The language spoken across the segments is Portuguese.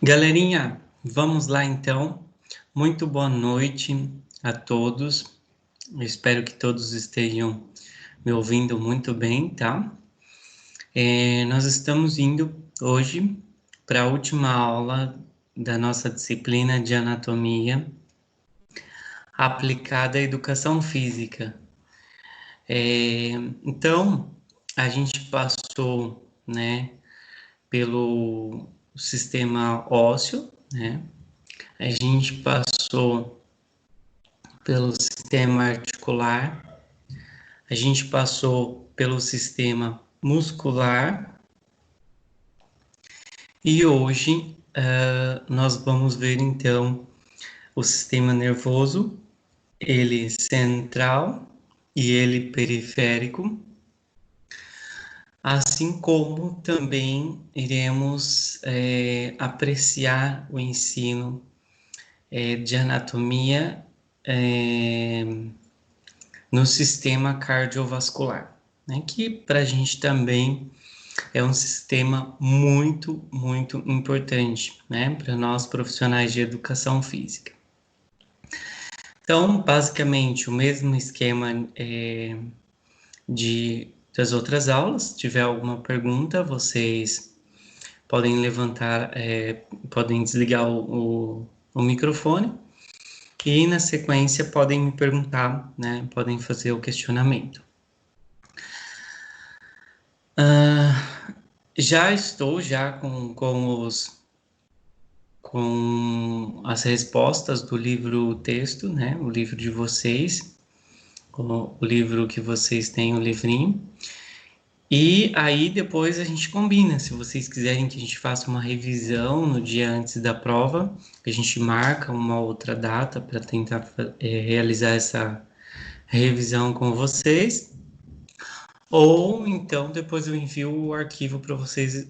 Galerinha, vamos lá então. Muito boa noite a todos. Eu espero que todos estejam me ouvindo muito bem, tá? Nós estamos indo hoje para a última aula da nossa disciplina de anatomia aplicada à educação física. Então, a gente passou, né, pelo sistema ósseo, né? A gente passou pelo sistema articular, a gente passou pelo sistema muscular e hoje nós vamos ver então o sistema nervoso, ele central e ele periférico, assim como também iremos apreciar o ensino de anatomia no sistema cardiovascular, né? Que para a gente também é um sistema muito, muito importante, né? Para nós profissionais de educação física. Então, basicamente, o mesmo esquema das outras aulas. Se tiver alguma pergunta, vocês podem levantar, podem desligar o microfone e na sequência podem me perguntar, né? Podem fazer o questionamento. Já estou com as respostas do livro texto, né? O livro de vocês, o livro que vocês têm, o livrinho. E aí depois a gente combina, se vocês quiserem que a gente faça uma revisão no dia antes da prova, a gente marca uma outra data para tentar realizar essa revisão com vocês. Ou então depois eu envio o arquivo para vocês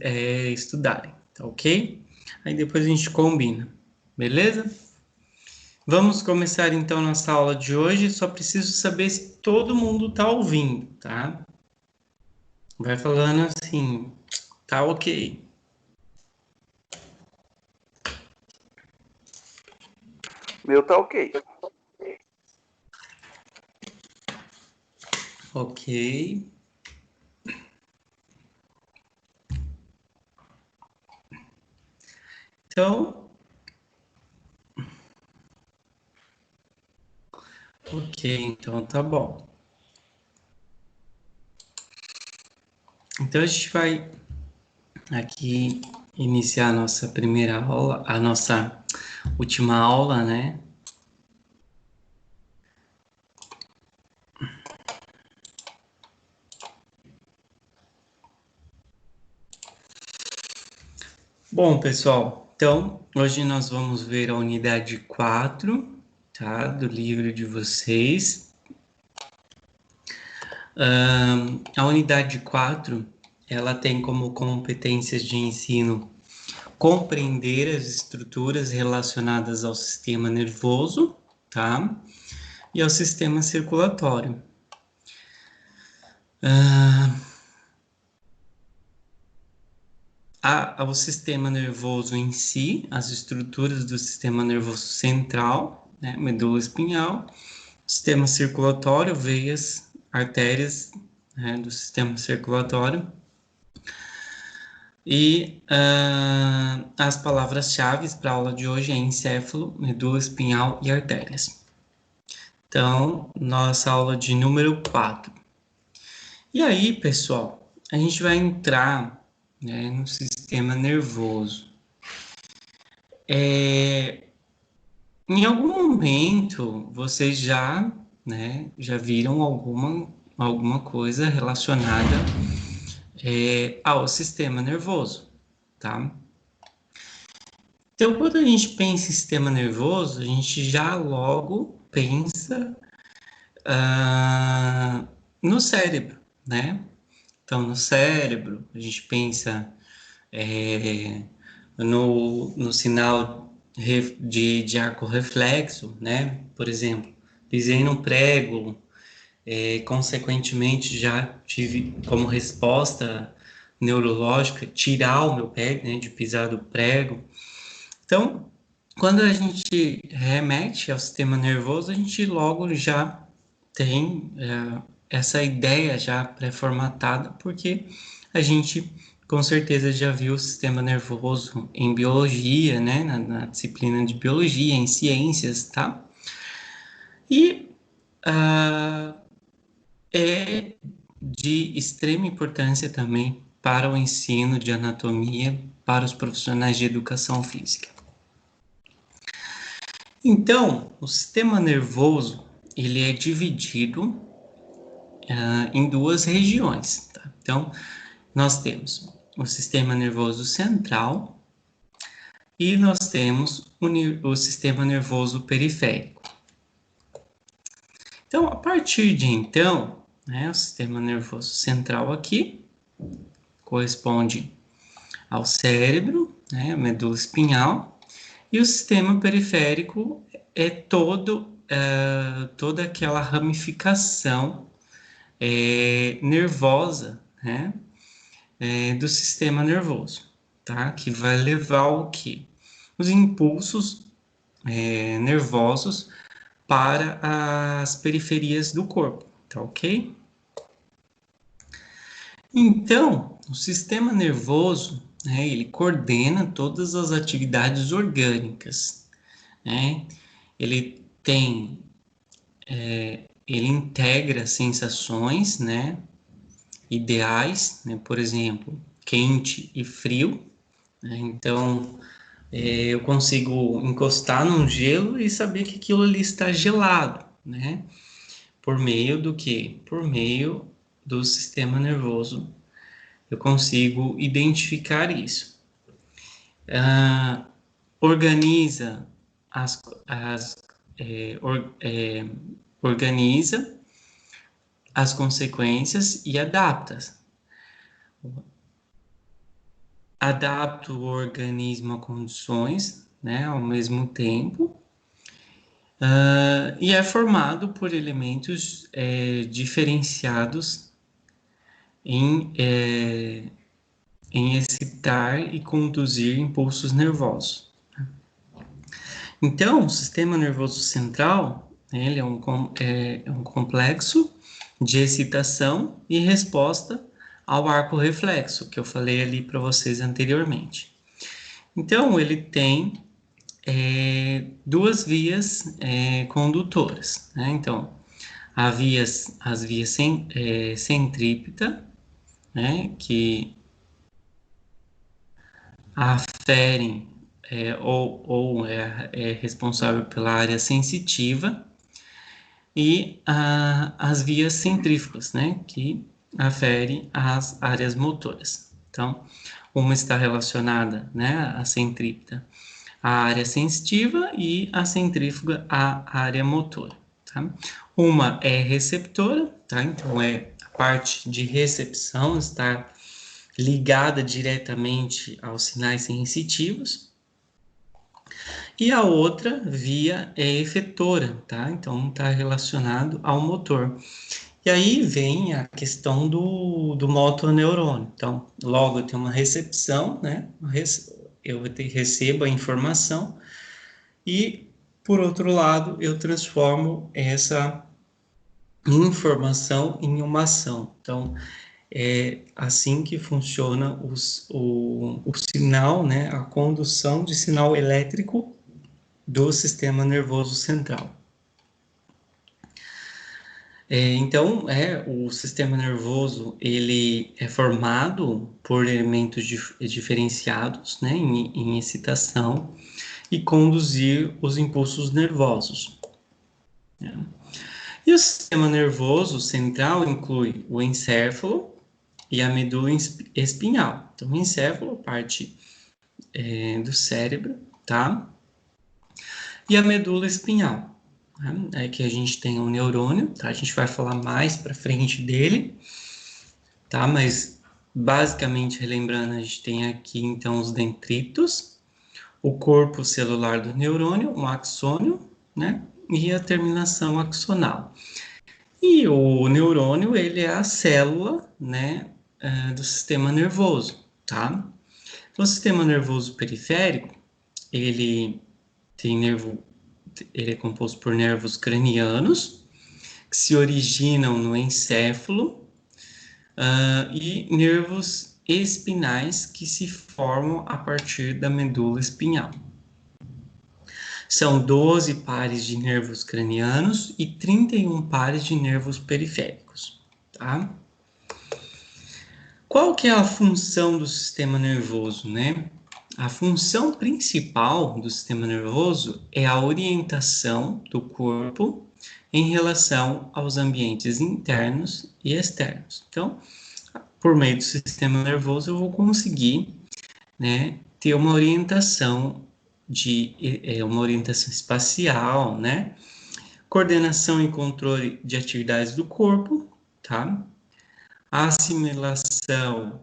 estudarem, tá ok? Aí depois a gente combina, beleza? Vamos começar então nossa aula de hoje. Só preciso saber se todo mundo tá ouvindo, tá? Vai falando assim, tá ok. Meu tá ok. Ok. Então, ok, então tá bom. Então a gente vai aqui iniciar a nossa primeira aula, a nossa última aula, né? Bom, pessoal, então hoje nós vamos ver a unidade 4, tá? Do livro de vocês. A unidade 4, ela tem como competências de ensino compreender as estruturas relacionadas ao sistema nervoso, tá? E ao sistema circulatório. Ao sistema nervoso em si, as estruturas do sistema nervoso central, né, medula espinhal, sistema circulatório, veias, artérias, né, do sistema circulatório. E as palavras-chave para a aula de hoje é encéfalo, medula espinhal e artérias. Então, nossa aula de número 4. E aí, pessoal, a gente vai entrar, né, no sistema nervoso. Em algum momento, vocês já, né, já viram alguma coisa relacionada ao sistema nervoso, tá? Então, quando a gente pensa em sistema nervoso, a gente já logo pensa no cérebro, né? Então, no cérebro, a gente pensa no sinal de arco reflexo, né? Por exemplo, pisei no prego, consequentemente já tive como resposta neurológica tirar o meu pé, né, de pisar do prego. Então, quando a gente remete ao sistema nervoso, a gente logo já tem essa ideia já pré-formatada, porque a gente com certeza já viu o sistema nervoso em biologia, né, na disciplina de biologia, em ciências, tá? E é de extrema importância também para o ensino de anatomia para os profissionais de educação física. Então, o sistema nervoso, ele é dividido em duas regiões, tá? Então, nós temos o sistema nervoso central e nós temos o sistema nervoso periférico. Então, a partir de então, né, o sistema nervoso central aqui corresponde ao cérebro, né, a medula espinhal, e o sistema periférico é toda aquela ramificação nervosa, né, do sistema nervoso, tá? Que vai levar o quê? Os impulsos nervosos para as periferias do corpo, tá ok? Então, o sistema nervoso, né, ele coordena todas as atividades orgânicas, né? Ele tem, ele integra sensações, né, ideais, né, por exemplo, quente e frio, né? Então, eu consigo encostar num gelo e saber que aquilo ali está gelado, né? Por meio do quê? Por meio do sistema nervoso. Eu consigo identificar isso. Organiza as organiza as consequências e adapta. Adapta o organismo a condições, né, ao mesmo tempo, e é formado por elementos diferenciados em excitar e conduzir impulsos nervosos. Então, o sistema nervoso central, né, ele é um complexo de excitação e resposta ao arco reflexo, que eu falei ali para vocês anteriormente. Então, ele tem duas vias condutoras, né? Então, as vias centrípeta, né, que aferem ou é responsável pela área sensitiva, e as vias centrífugas, né, que aferem as áreas motoras. Então, uma está relacionada, né, a centrípeta à área sensitiva e a centrífuga à área motora, tá? Uma é receptora, tá? Então, é a parte de recepção, está ligada diretamente aos sinais sensitivos, e a outra via é efetora, tá? Então, está relacionado ao motor. E aí vem a questão do motoneurônio. Então, logo eu tenho uma recepção, né? Eu recebo a informação e, por outro lado, eu transformo essa informação em uma ação. Então, é assim que funciona o sinal, né? A condução de sinal elétrico do sistema nervoso central. Então, o sistema nervoso, ele é formado por elementos diferenciados, né, em excitação e conduzir os impulsos nervosos, né? E o sistema nervoso central inclui o encéfalo e a medula espinhal. Então, o encéfalo, parte do cérebro, tá? E a medula espinhal, né? É que a gente tem um neurônio, tá? A gente vai falar mais para frente dele, tá? Mas basicamente, relembrando, a gente tem aqui então os dendritos, o corpo celular do neurônio, um axônio, né? E a terminação axonal. E o neurônio, ele é a célula, né, do sistema nervoso, tá? Então, o sistema nervoso periférico, ele é composto por nervos cranianos, que se originam no encéfalo, e nervos espinais, que se formam a partir da medula espinhal. São 12 pares de nervos cranianos e 31 pares de nervos periféricos, tá? Qual que é a função do sistema nervoso, né? A função principal do sistema nervoso é a orientação do corpo em relação aos ambientes internos e externos. Então, por meio do sistema nervoso, eu vou conseguir, né, ter uma orientação uma orientação espacial, né? Coordenação e controle de atividades do corpo, tá? A assimilação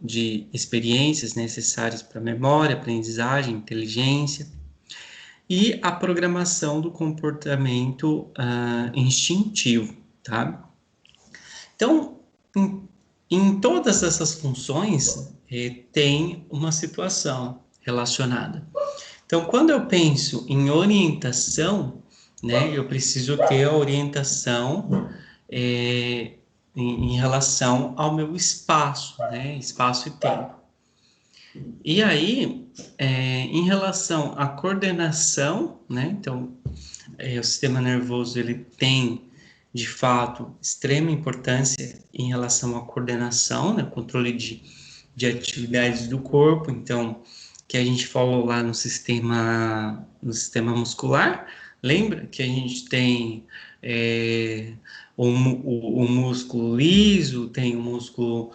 de experiências necessárias para memória, aprendizagem, inteligência e a programação do comportamento instintivo, tá? Então, em todas essas funções, tem uma situação relacionada. Então, quando eu penso em orientação, né, eu preciso ter a orientação em relação ao meu espaço, né, espaço e tempo. E aí, em relação à coordenação, né, então, o sistema nervoso, ele tem, de fato, extrema importância em relação à coordenação, né, controle de atividades do corpo, então, que a gente falou lá no sistema muscular, lembra que a gente tem o músculo liso, tem o músculo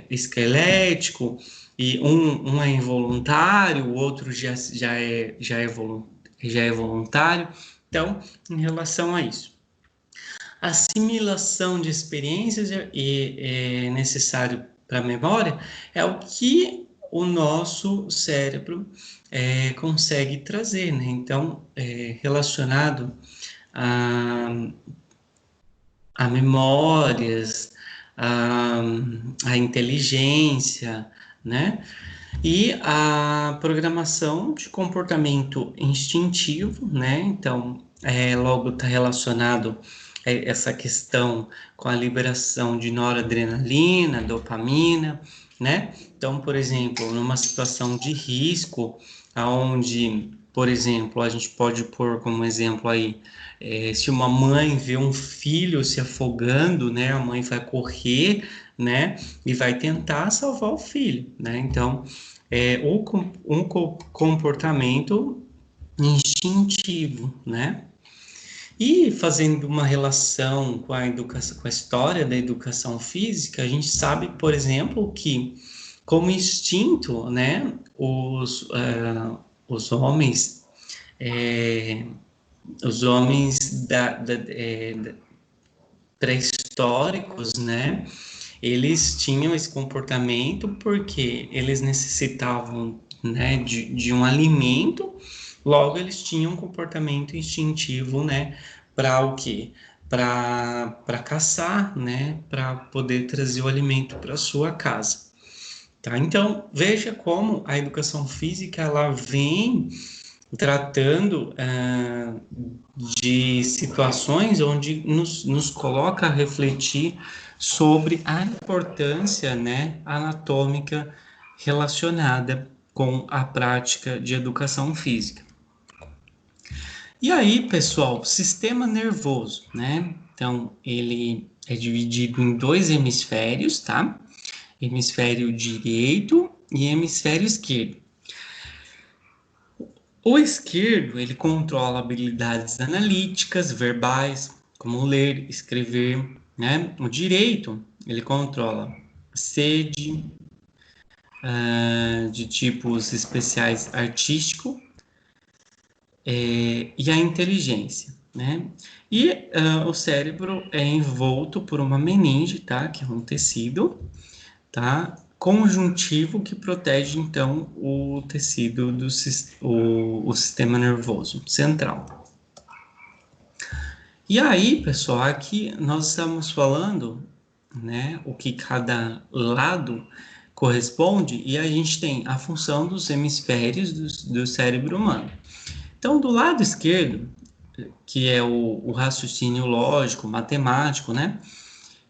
esquelético, e um é involuntário, o outro já é voluntário. Então, em relação a isso, assimilação de experiências é necessário para a memória, é o que o nosso cérebro consegue trazer, né? Então, relacionado a memórias, a inteligência, né? E a programação de comportamento instintivo, né? Então, logo está relacionado essa questão com a liberação de noradrenalina, dopamina, né? Então, por exemplo, numa situação de risco, aonde, por exemplo, a gente pode pôr como exemplo aí, se uma mãe vê um filho se afogando, né? A mãe vai correr, né? E vai tentar salvar o filho, né? Então, um comportamento instintivo, né? E fazendo uma relação com a educação, com a história da educação física, a gente sabe, por exemplo, que como instinto, né, os homens, pré-históricos, né, eles tinham esse comportamento porque eles necessitavam, né, de um alimento, logo eles tinham um comportamento instintivo, né, para o quê? Para caçar, né, para poder trazer o alimento para sua casa. Tá? Então, veja como a educação física ela vem tratando de situações onde nos coloca a refletir sobre a importância, né, anatômica relacionada com a prática de educação física. E aí, pessoal, sistema nervoso, né? Então, ele é dividido em dois hemisférios, tá? Hemisfério direito e hemisfério esquerdo. O esquerdo, ele controla habilidades analíticas, verbais, como ler, escrever, né? O direito, ele controla sede, de tipos especiais artístico, e a inteligência, né? E o cérebro é envolto por uma meninge, tá? Que é um tecido, tá? Conjuntivo que protege, então, o tecido o sistema nervoso central. E aí, pessoal, aqui nós estamos falando, né, o que cada lado corresponde, e a gente tem a função dos hemisférios do cérebro humano. Então, do lado esquerdo, que é o raciocínio lógico, matemático, né,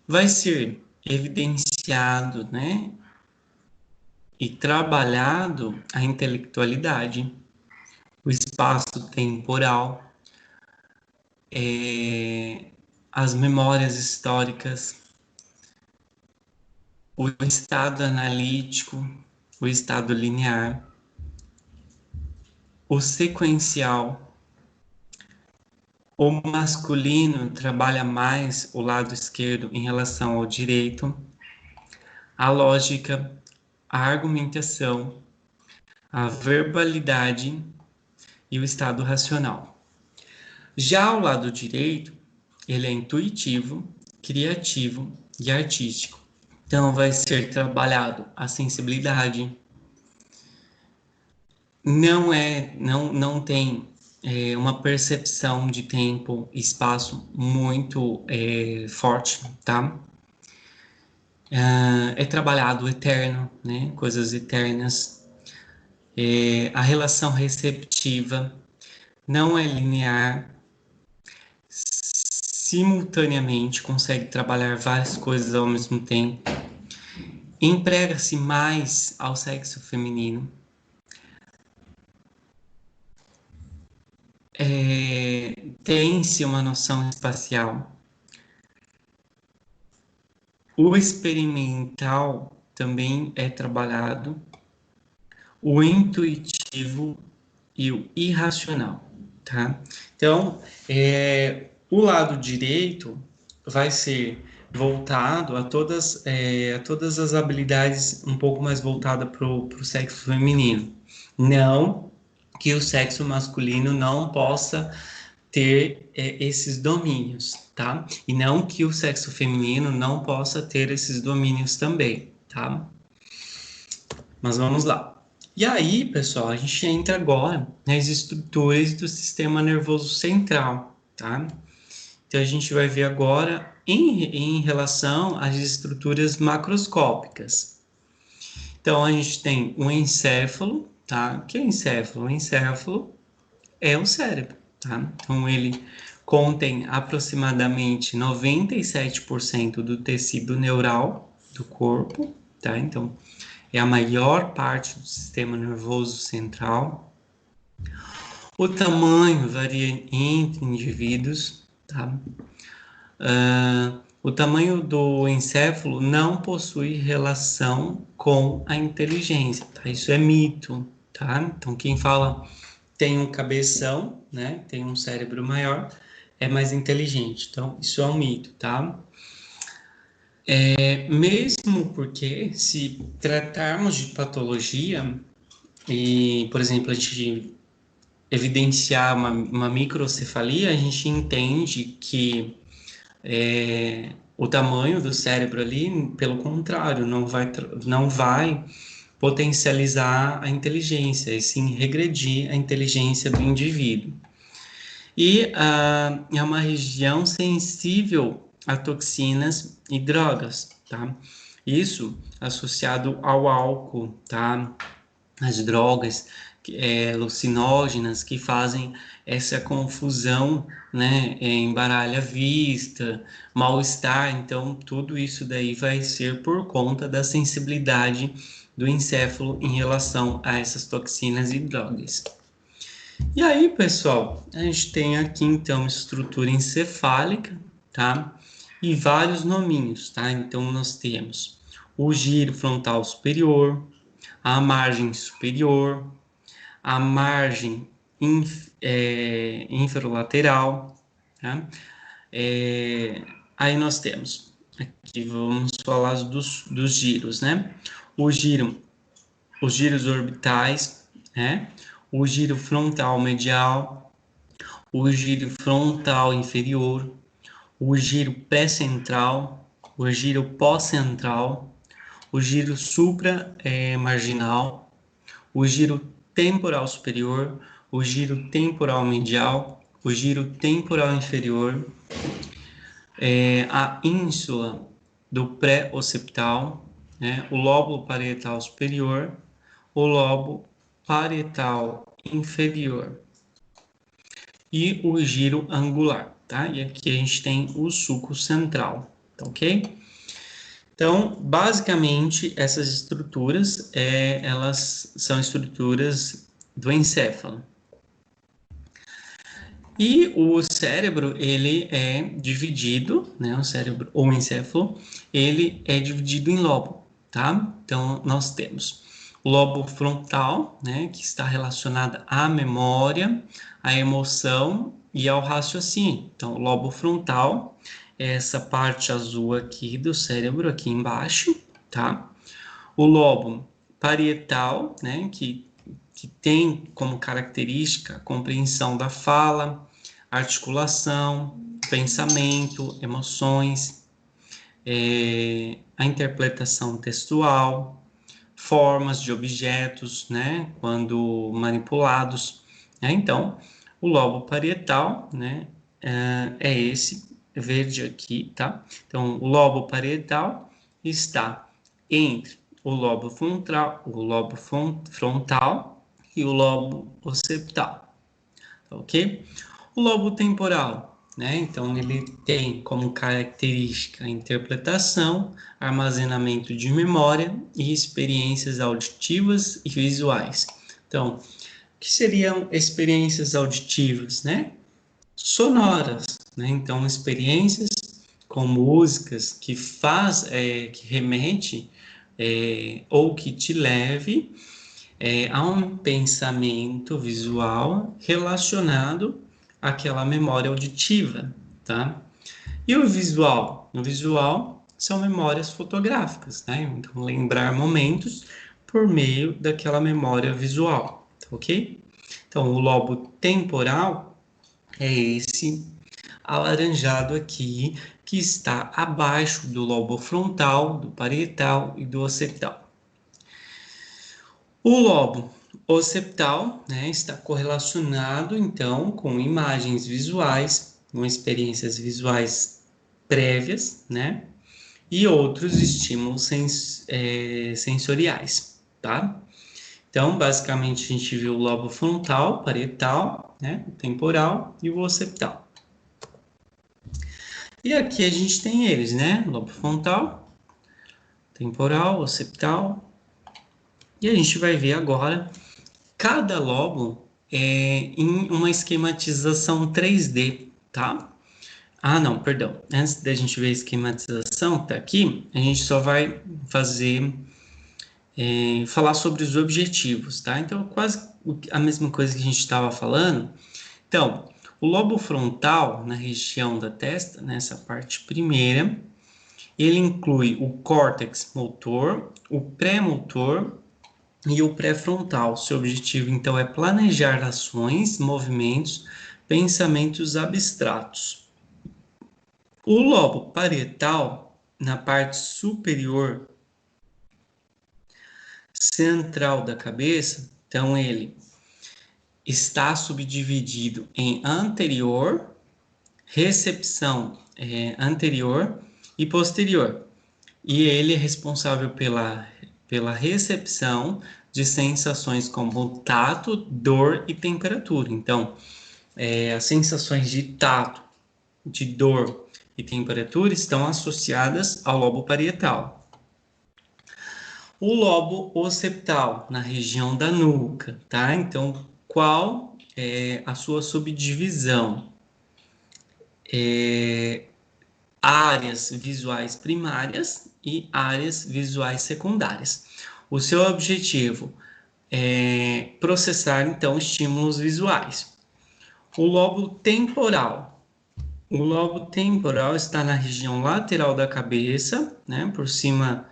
vai ser evidenciado, né, e trabalhado a intelectualidade, o espaço temporal, as memórias históricas, o estado analítico, o estado linear, o sequencial. O masculino trabalha mais o lado esquerdo em relação ao direito, a lógica, a argumentação, a verbalidade e o estado racional. Já o lado direito, ele é intuitivo, criativo e artístico. Então, vai ser trabalhado a sensibilidade. Não tem uma percepção de tempo e espaço muito forte, tá? É trabalhado o eterno, né? Coisas eternas. A relação receptiva não é linear, simultaneamente consegue trabalhar várias coisas ao mesmo tempo. Emprega-se mais ao sexo feminino. Tem-se uma noção espacial. O experimental também é trabalhado, o intuitivo e o irracional, tá? Então, o lado direito vai ser voltado a todas as habilidades um pouco mais voltada para o sexo feminino. Não que o sexo masculino não possa ter esses domínios, tá? E não que o sexo feminino não possa ter esses domínios também, tá? Mas vamos lá. E aí, pessoal, a gente entra agora nas estruturas do sistema nervoso central, tá? Então, a gente vai ver agora em relação às estruturas macroscópicas. Então, a gente tem o encéfalo, tá? O que é encéfalo? O encéfalo é o cérebro, tá? Então, ele contém aproximadamente 97% do tecido neural do corpo, tá? Então, é a maior parte do sistema nervoso central. O tamanho varia entre indivíduos, tá? O tamanho do encéfalo não possui relação com a inteligência, tá? Isso é mito, tá? Então, quem fala tem um cabeção, né? Tem um cérebro maior, é mais inteligente. Então, isso é um mito, tá? Mesmo porque, se tratarmos de patologia, e, por exemplo, a gente evidenciar uma microcefalia, a gente entende que o tamanho do cérebro ali, pelo contrário, não vai potencializar a inteligência, e sim regredir a inteligência do indivíduo. E é uma região sensível a toxinas e drogas, tá? Isso associado ao álcool, tá? As drogas alucinógenas que fazem essa confusão, né? Embaralha a vista, mal-estar. Então, tudo isso daí vai ser por conta da sensibilidade do encéfalo em relação a essas toxinas e drogas. E aí, pessoal, a gente tem aqui então estrutura encefálica, tá? E vários nominhos, tá? Então nós temos o giro frontal superior, a margem superior, a margem inferolateral, tá? Aí nós temos, aqui vamos falar dos giros, né? Os giros orbitais, né? O giro frontal medial, o giro frontal inferior, o giro pré-central, o giro pós-central, o giro supra-marginal, o giro temporal superior, o giro temporal medial, o giro temporal inferior, a ínsula do pré-occipital, né? O lóbulo parietal superior, o lobo parietal inferior e o giro angular, tá? E aqui a gente tem o sulco central, tá ok? Então, basicamente, essas estruturas, elas são estruturas do encéfalo. E o cérebro, ele é dividido, né? O cérebro ou o encéfalo, ele é dividido em lobo, tá? Então, nós temos o lobo frontal, né? Que está relacionado à memória, à emoção e ao raciocínio. Então, o lobo frontal é essa parte azul aqui do cérebro, aqui embaixo, tá? O lobo parietal, né? Que tem como característica a compreensão da fala, articulação, pensamento, emoções, a interpretação textual, formas de objetos, né, quando manipulados, né? Então, o lobo parietal, né, é esse verde aqui, tá? Então, o lobo parietal está entre o lobo frontal e o lobo occipital, tá ok? O lobo temporal, né? Então, ele tem como característica a interpretação, armazenamento de memória e experiências auditivas e visuais. Então, o que seriam experiências auditivas, né? Sonoras, né? Então, experiências com músicas que remete ou que te leve a um pensamento visual relacionado àquela memória auditiva, tá? E o visual? O visual são memórias fotográficas, né? Então, lembrar momentos por meio daquela memória visual, tá ok? Então, o lobo temporal é esse alaranjado aqui, que está abaixo do lobo frontal, do parietal e do occipital. O lobo occipital, né, está correlacionado, então, com imagens visuais, com experiências visuais prévias, né, e outros estímulos sensoriais, tá? Então, basicamente, a gente viu o lobo frontal, parietal, né, o temporal e o occipital. E aqui a gente tem eles, né, lobo frontal, temporal, occipital, e a gente vai ver agora cada lobo em uma esquematização 3D, tá? Ah, não, perdão. Antes da gente ver a esquematização, tá aqui, a gente só vai falar sobre os objetivos, tá? Então, quase a mesma coisa que a gente estava falando. Então, o lobo frontal, na região da testa, nessa parte primeira, ele inclui o córtex motor, o pré-motor e o pré-frontal. Seu objetivo, então, é planejar ações, movimentos, pensamentos abstratos. O lobo parietal, na parte superior central da cabeça, então ele está subdividido em anterior, recepção anterior e posterior. E ele é responsável pela recepção de sensações como tato, dor e temperatura. Então, as sensações de tato, de dor e temperatura estão associadas ao lobo parietal. O lobo occipital, na região da nuca, tá? Então, qual é a sua subdivisão? Áreas visuais primárias e áreas visuais secundárias. O seu objetivo é processar, então, estímulos visuais. O lobo temporal. O lobo temporal está na região lateral da cabeça, né, por cima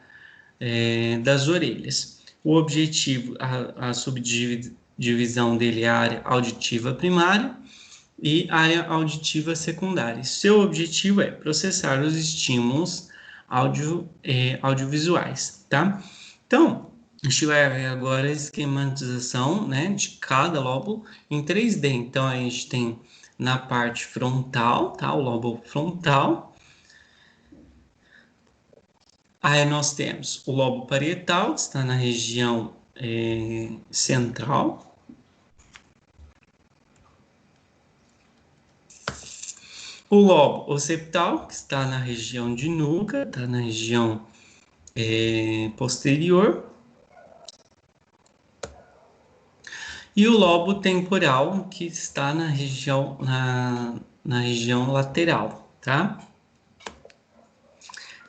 das orelhas. O objetivo, a subdivisão dele é a área auditiva primária e área auditiva secundária. Seu objetivo é processar os estímulos audiovisuais, tá? Então, a gente vai ver agora a esquematização, né, de cada lobo em 3D. Então, a gente tem na parte frontal, tá? O lobo frontal. Aí nós temos o lobo parietal, que está na região central. O lobo occipital, que está na região de nuca, está na região posterior. E o lobo temporal, que está na região, na região lateral, tá?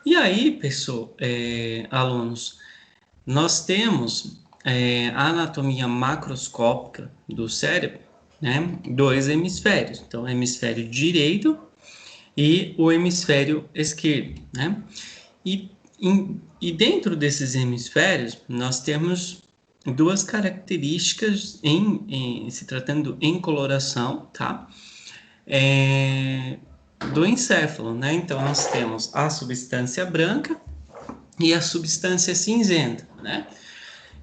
E aí, pessoal, alunos, nós temos a anatomia macroscópica do cérebro, né? Dois hemisférios. Então, o hemisfério direito e o hemisfério esquerdo, né? E dentro desses hemisférios, nós temos duas características se tratando em coloração, tá? Do encéfalo, né? Então, nós temos a substância branca e a substância cinzenta, né?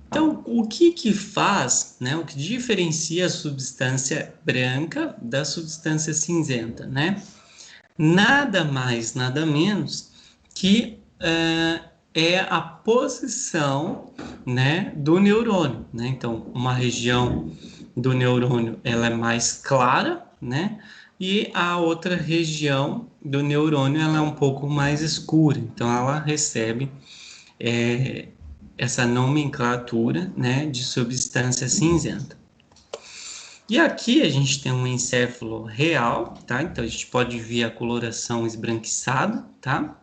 Então, o que faz, né? O que diferencia a substância branca da substância cinzenta, né? Nada mais, nada menos que é a posição, né, do neurônio, né? Então, uma região do neurônio ela é mais clara, né? E a outra região do neurônio ela é um pouco mais escura. Então, ela recebe essa nomenclatura, né, de substância cinzenta. E aqui a gente tem um encéfalo real, tá? Então a gente pode ver a coloração esbranquiçada, tá?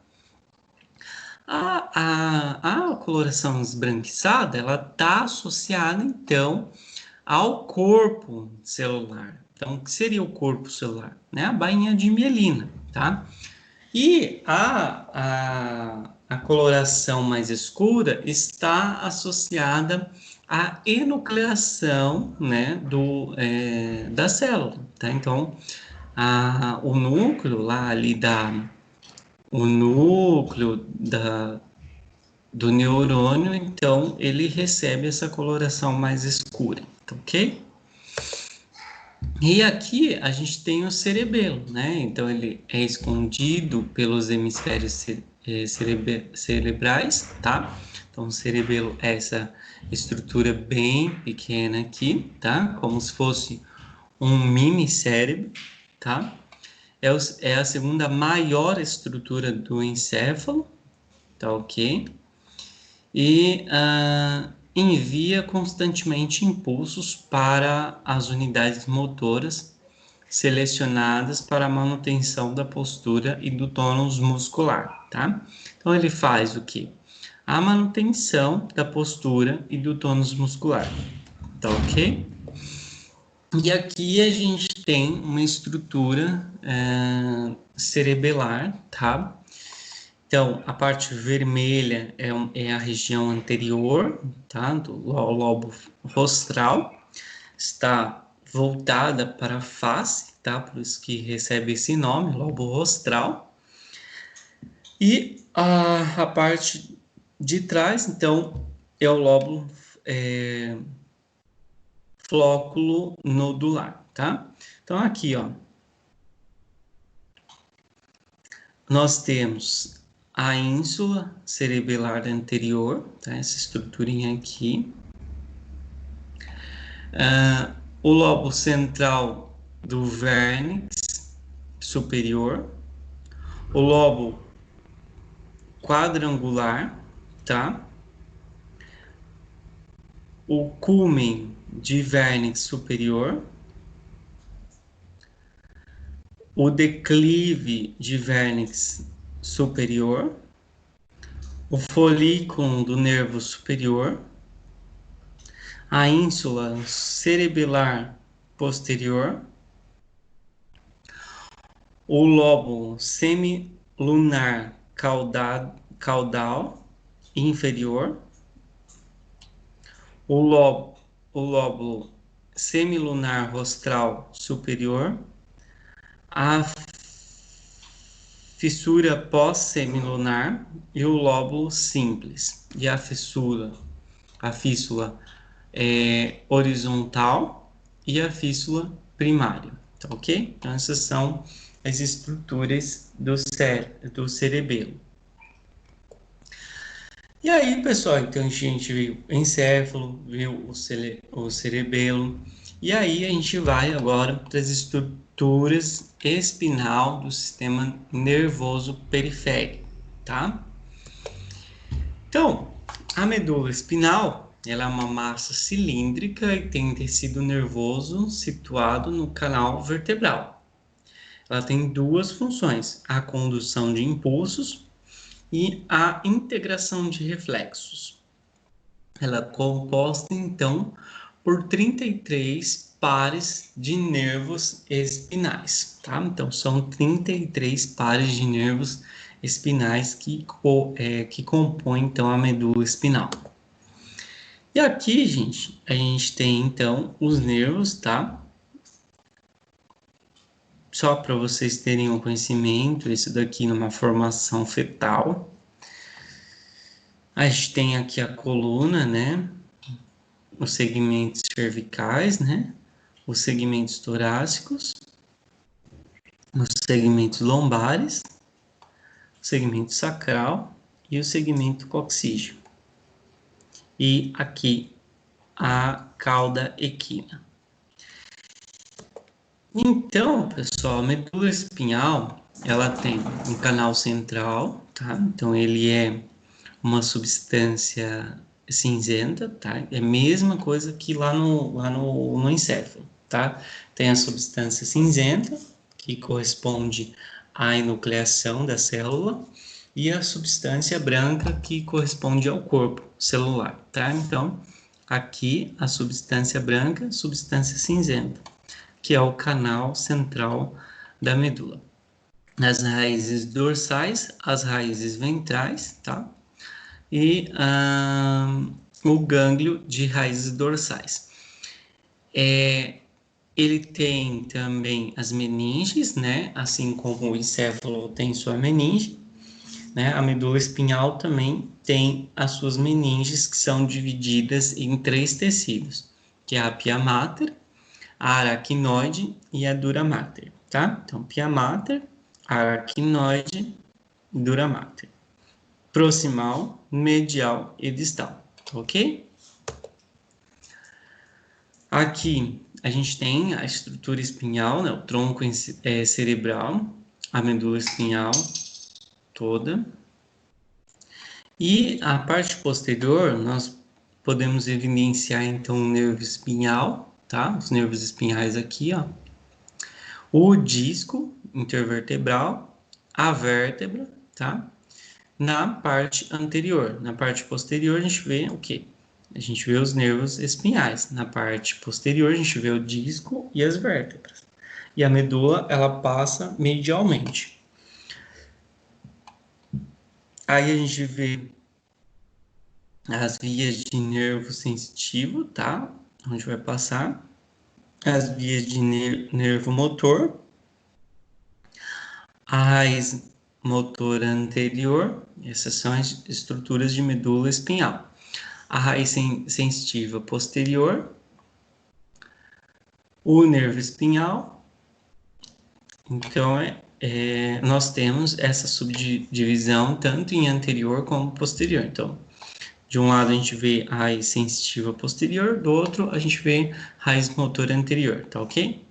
A coloração esbranquiçada, ela está associada, então, ao corpo celular. Então, o que seria o corpo celular? Né? A bainha de mielina, tá? E a coloração mais escura está associada à enucleação, né, da célula, tá? Então, o núcleo lá ali do neurônio, então, ele recebe essa coloração mais escura, tá, ok? E aqui a gente tem o cerebelo, né? Então ele é escondido pelos hemisférios cerebrais, tá? Então o cerebelo é essa estrutura bem pequena aqui, tá? Como se fosse um mini cérebro, tá? É a segunda maior estrutura do encéfalo, tá ok? E envia constantemente impulsos para as unidades motoras selecionadas para a manutenção da postura e do tônus muscular, tá? Então ele faz o que? A manutenção da postura e do tônus muscular, tá ok? E aqui a gente tem uma estrutura cerebelar, tá? Então, a parte vermelha é a região anterior, tá? Do lobo rostral. Está voltada para a face, tá? Por isso que recebe esse nome, lobo rostral. E a parte de trás, então, é o lobo flóculo nodular, tá? Então, aqui, ó, nós temos a ínsula cerebelar anterior, tá? Essa estruturinha aqui. O lobo central do vérnix superior. O lobo quadrangular, tá? O cúmen de vérnix superior. O declive de vérnix superior. O folículo do nervo superior, a ínsula cerebelar posterior, o lobo semilunar caudal inferior, o lobo semilunar rostral superior, a fissura pós-semilunar e o lóbulo simples. E a fístula horizontal e a fístula primária, tá ok? Então essas são as estruturas do cerebelo. E aí, pessoal, então a gente viu o encéfalo, viu o cerebelo, e aí a gente vai agora para as estruturas espinal do sistema nervoso periférico, tá? Então, a medula espinal, ela é uma massa cilíndrica e tem tecido nervoso situado no canal vertebral. Ela tem duas funções: a condução de impulsos e a integração de reflexos. Ela é composta, então, por 33 pares de nervos espinais, tá? Então, são 33 pares de nervos espinais que compõem, então, a medula espinal. E aqui, gente, a gente tem, então, os nervos, tá? Só para vocês terem um conhecimento, isso daqui numa formação fetal. A gente tem aqui a coluna, né? Os segmentos cervicais, né? Os segmentos torácicos, os segmentos lombares, o segmento sacral e o segmento coxígeo. E aqui a cauda equina. Então, pessoal, a medula espinhal, ela tem um canal central, tá? Então, ele é uma substância cinzenta, tá? É a mesma coisa que lá no encéfalo, tá? Tem a substância cinzenta, que corresponde à enucleação da célula, e a substância branca, que corresponde ao corpo celular, tá? Então, aqui a substância branca, substância cinzenta, que é o canal central da medula. As raízes dorsais, as raízes ventrais, tá? E o gânglio de raízes dorsais. Ele tem também as meninges, né? Assim como o encéfalo tem sua meninge, né? A medula espinhal também tem as suas meninges, que são divididas em três tecidos, que é a pia mater, a aracnoide e a dura mater, tá? Então, pia mater, aracnoide e dura mater. Proximal, medial e distal, ok? Aqui a gente tem a estrutura espinhal, né, o tronco cerebral, a medula espinhal toda. E a parte posterior, nós podemos evidenciar então o nervo espinhal, tá? Os nervos espinhais aqui, ó. O disco intervertebral, a vértebra, tá? Na parte anterior. Na parte posterior, a gente vê o quê? A gente vê os nervos espinhais. Na parte posterior, a gente vê o disco e as vértebras. E a medula, ela passa medialmente. Aí a gente vê as vias de nervo sensitivo, tá? Onde vai passar. As vias de nervo motor. A raiz motora anterior. Essas são as estruturas de medula espinhal. A raiz sensitiva posterior, o nervo espinhal. Então, nós temos essa subdivisão tanto em anterior como posterior. Então, de um lado a gente vê a raiz sensitiva posterior, do outro a gente vê raiz motora anterior, tá ok?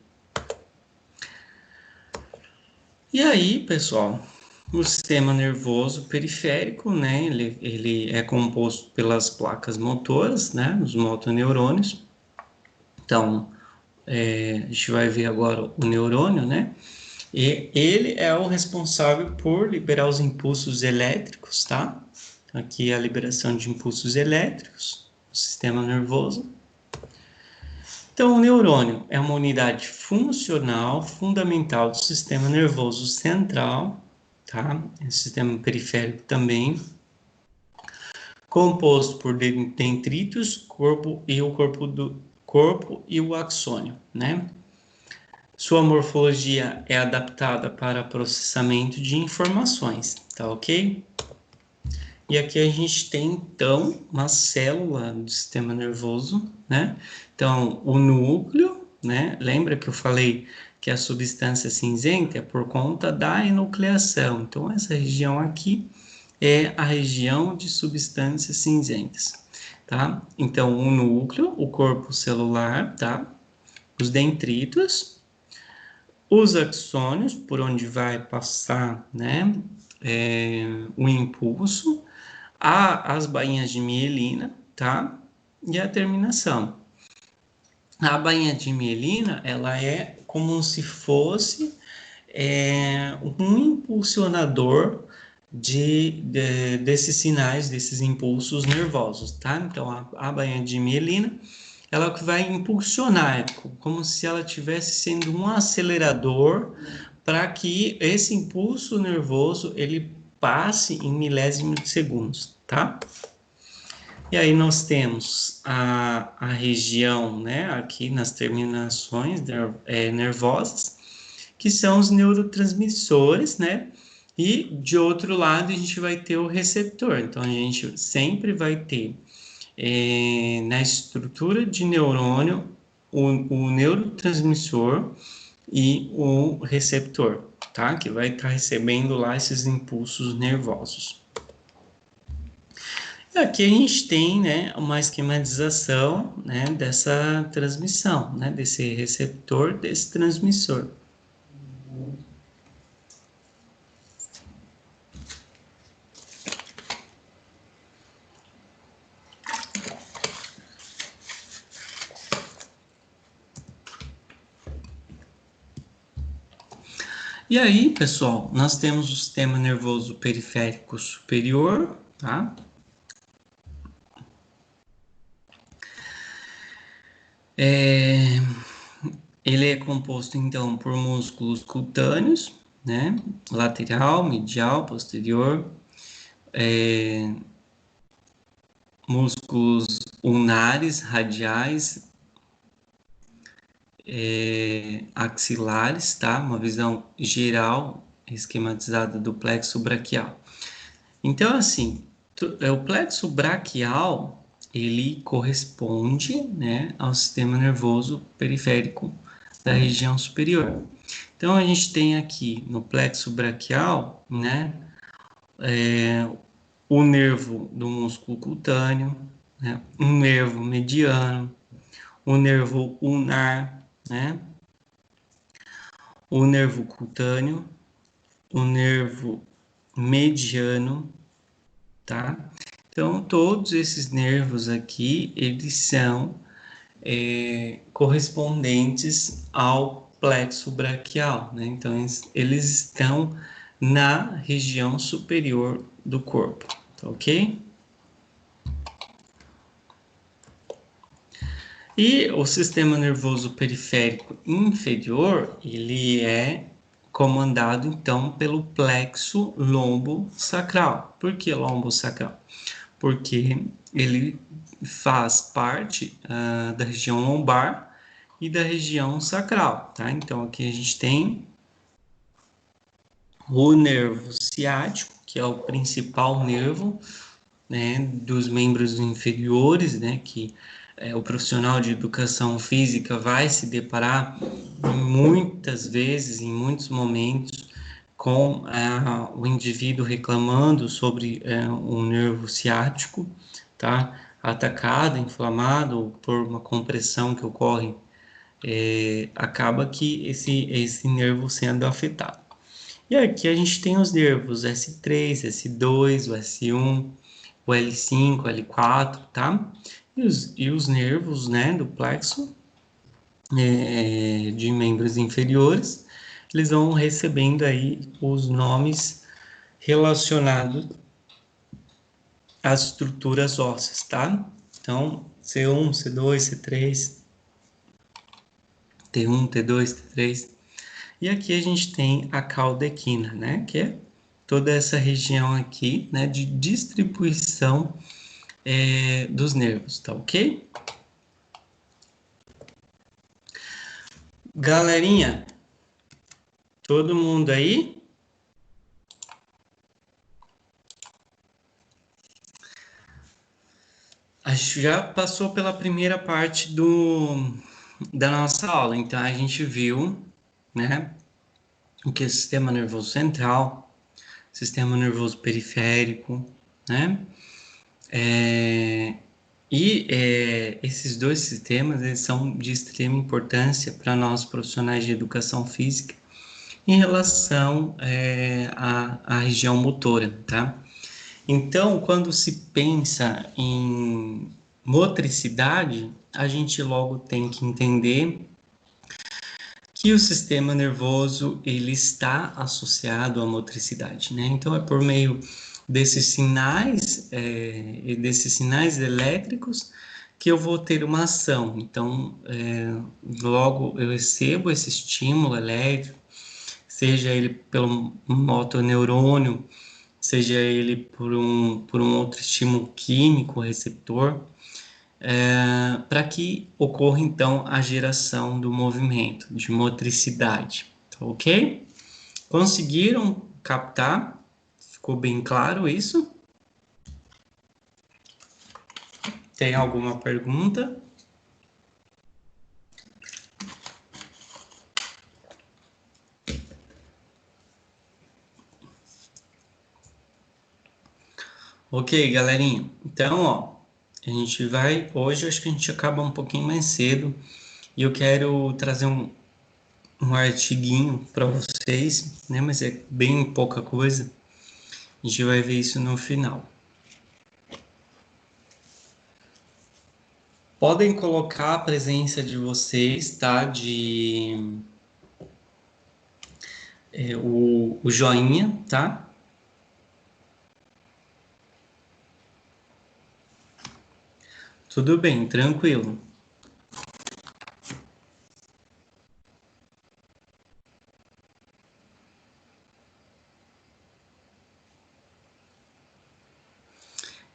E aí, pessoal, o sistema nervoso periférico, né, ele é composto pelas placas motoras, né, os motoneurônios. Então, a gente vai ver agora o neurônio, né? E ele é o responsável por liberar os impulsos elétricos, tá? Aqui é a liberação de impulsos elétricos, o sistema nervoso. Então, o neurônio é uma unidade funcional fundamental do sistema nervoso central, tá? É o sistema periférico também, composto por dendritos, corpo e o axônio, né? Sua morfologia é adaptada para processamento de informações, tá ok? E aqui a gente tem, então, uma célula do sistema nervoso, né? Então, o núcleo, né? Lembra que eu falei que a substância cinzenta é por conta da enucleação. Então, essa região aqui é a região de substâncias cinzentas, tá? Então, o núcleo, o corpo celular, tá? Os dendritos, os axônios, por onde vai passar, né, o impulso, as bainhas de mielina, tá? E a terminação. A bainha de mielina, ela é como se fosse um impulsionador desses sinais, desses impulsos nervosos, tá? Então, a bainha de mielina, ela que vai impulsionar, como se ela estivesse sendo um acelerador para que esse impulso nervoso, ele passe em milésimos de segundos, tá? E aí nós temos a região, né, aqui nas terminações nervosas, que são os neurotransmissores, né? E de outro lado a gente vai ter o receptor. Então a gente sempre vai ter na estrutura de neurônio o neurotransmissor e o receptor, tá? Que vai estar recebendo lá esses impulsos nervosos. Aqui a gente tem, né, uma esquematização, né, dessa transmissão, né, desse receptor, desse transmissor. E aí, pessoal, nós temos o sistema nervoso periférico superior, tá? Ele é composto, então, por músculos cutâneos, né? Lateral, medial, posterior, músculos ulnares, radiais, axilares, tá? Uma visão geral, esquematizada do plexo braquial. Então, assim, o plexo braquial, ele corresponde, né, ao sistema nervoso periférico da região superior. Então, a gente tem aqui no plexo braquial, né, o nervo do músculo cutâneo, né, um nervo mediano, o nervo ulnar, né, o nervo cutâneo, o nervo mediano, tá? Então, todos esses nervos aqui, eles são correspondentes ao plexo braquial, né? Então, eles estão na região superior do corpo, tá ok? E o sistema nervoso periférico inferior, ele é comandado, então, pelo plexo lombo-sacral. Por que lombo-sacral? Porque ele faz parte da região lombar e da região sacral, tá? Então, aqui a gente tem o nervo ciático, que é o principal nervo, né, dos membros inferiores, né, que o profissional de educação física vai se deparar muitas vezes, em muitos momentos, com o indivíduo reclamando sobre um nervo ciático, tá? Atacado, inflamado por uma compressão que ocorre, acaba que esse nervo sendo afetado. E aqui a gente tem os nervos S3, S2, o S1, o L5, o L4, tá? E os nervos, né, do plexo de membros inferiores, eles vão recebendo aí os nomes relacionados às estruturas ósseas, tá? Então, C1, C2, C3, T1, T2, T3. E aqui a gente tem a caldequina, né? Que é toda essa região aqui, né? De distribuição dos nervos, tá ok? Galerinha, todo mundo aí? A gente já passou pela primeira parte da nossa aula, então a gente viu, né, o que é o sistema nervoso central, sistema nervoso periférico, né? Esses dois sistemas, eles são de extrema importância para nós profissionais de educação física em relação à região motora, tá? Então, quando se pensa em motricidade, a gente logo tem que entender que o sistema nervoso ele está associado à motricidade, né? Então, é por meio desses sinais elétricos que eu vou ter uma ação. Então, logo eu recebo esse estímulo elétrico, seja ele pelo motoneurônio, seja ele por um outro estímulo químico receptor, para que ocorra então a geração do movimento, de motricidade, tá ok? Conseguiram captar? Ficou bem claro isso? Tem alguma pergunta? Ok, galerinha. Então, ó, a gente vai. Hoje acho que a gente acaba um pouquinho mais cedo e eu quero trazer um artiguinho para vocês, né? Mas é bem pouca coisa. A gente vai ver isso no final. Podem colocar a presença de vocês, tá? O joinha, tá? Tudo bem, tranquilo.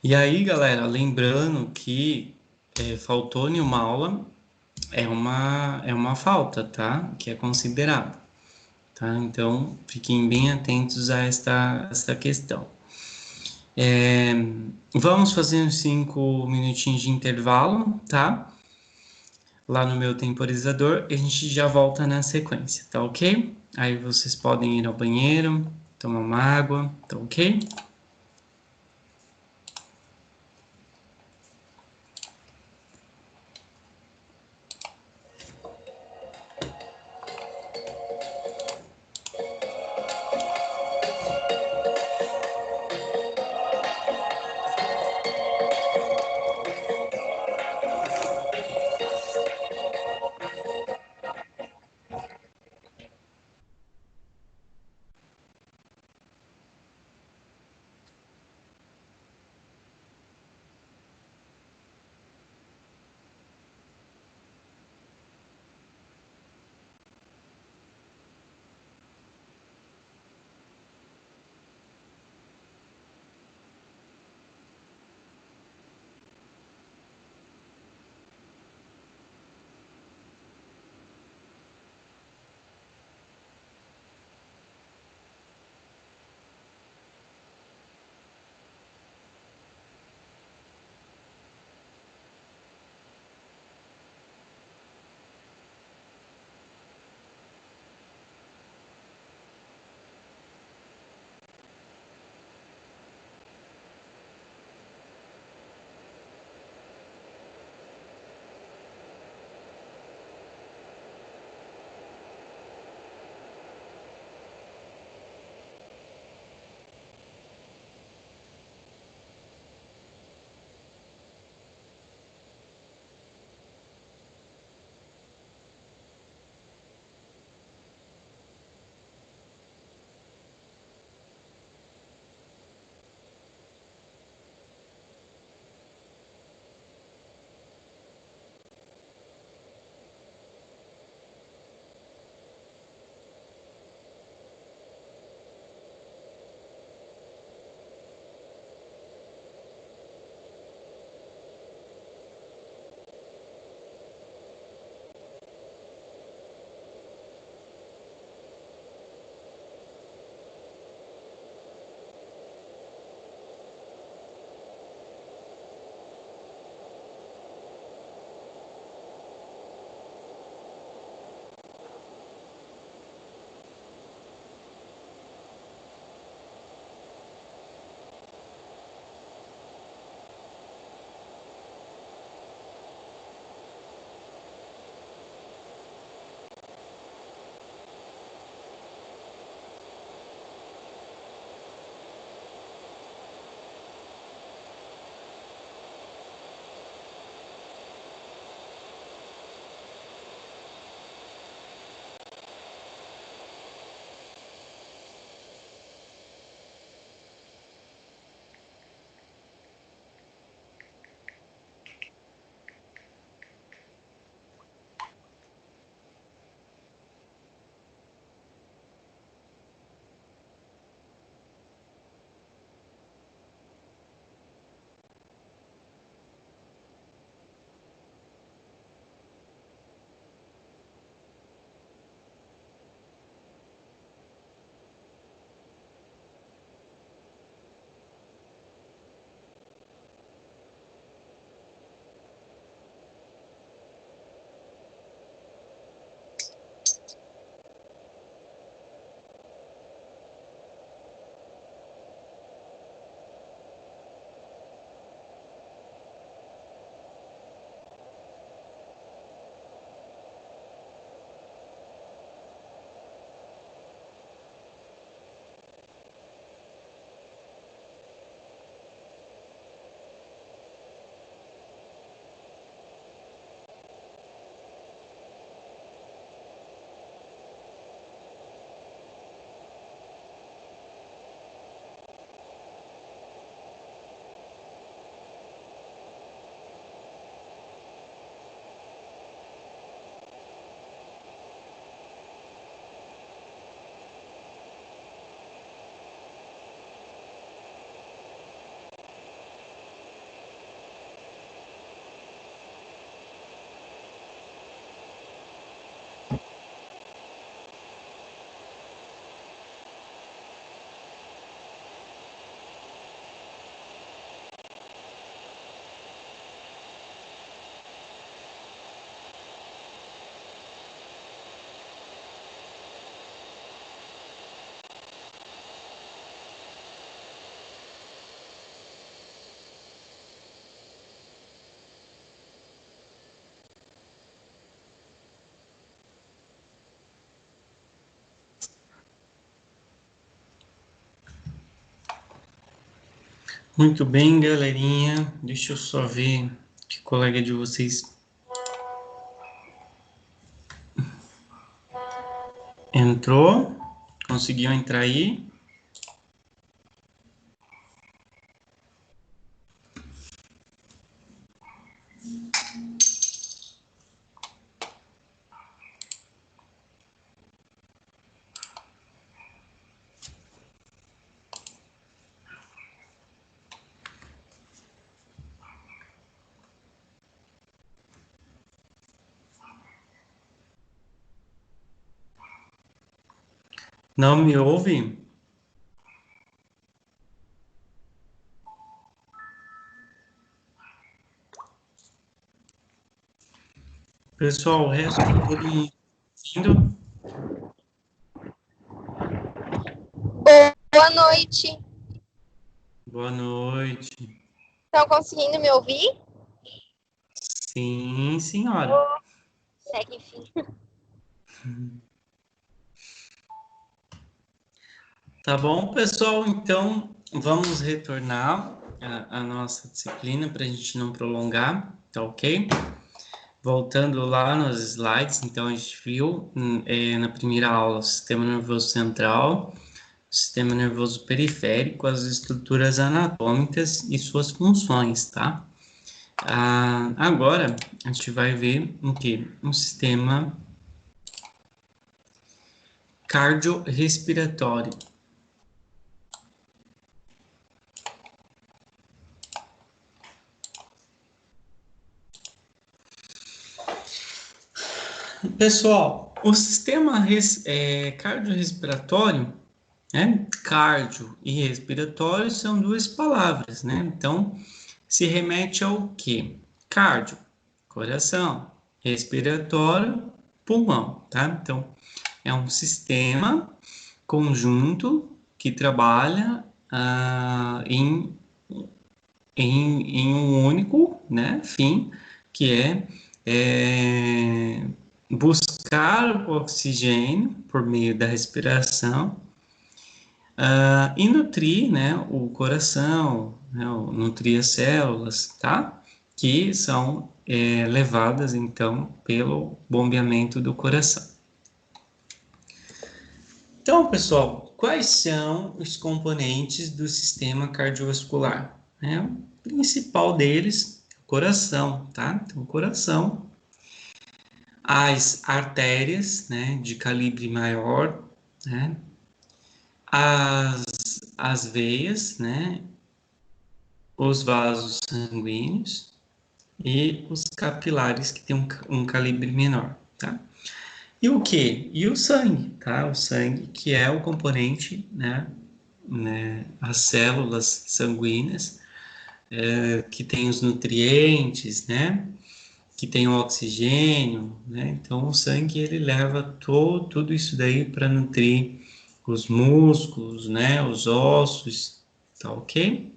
E aí, galera, lembrando que faltou em uma aula é uma falta, tá? Que é considerado, tá? Então, fiquem bem atentos a esta questão. Vamos fazer uns 5 minutinhos de intervalo, tá? Lá no meu temporizador, e a gente já volta na sequência, tá ok? Aí vocês podem ir ao banheiro, tomar uma água, tá ok? Muito bem, galerinha. Deixa eu só ver que colega de vocês entrou. Conseguiu entrar aí? Não me ouve? Pessoal, o resto de todo mundo ouvindo? Boa noite. Boa noite. Estão conseguindo me ouvir? Sim, senhora. Segue, enfim. Tá bom, pessoal? Então, vamos retornar à nossa disciplina para a gente não prolongar, tá ok? Voltando lá nos slides, então a gente viu na primeira aula o sistema nervoso central, o sistema nervoso periférico, as estruturas anatômicas e suas funções, tá? Agora a gente vai ver o que? Um sistema cardiorrespiratório. Pessoal, o sistema cardiorrespiratório, né? Cardio e respiratório são duas palavras, né? Então, se remete ao quê? Cardio, coração, respiratório, pulmão, tá? Então, é um sistema conjunto que trabalha em um único, né, fim, que é buscar o oxigênio por meio da respiração e nutrir, né, o coração, né, nutrir as células, tá? Que são levadas, então, pelo bombeamento do coração. Então, pessoal, quais são os componentes do sistema cardiovascular? O principal deles é o coração, tá? Então, o coração, as artérias, né, de calibre maior, né? As veias, né? Os vasos sanguíneos e os capilares que têm um calibre menor, tá? E o que? E o sangue, tá? O sangue que é o componente, né, as células sanguíneas, que tem os nutrientes, né, que tem o oxigênio, né, então o sangue ele leva tudo isso daí para nutrir os músculos, né, os ossos, tá ok?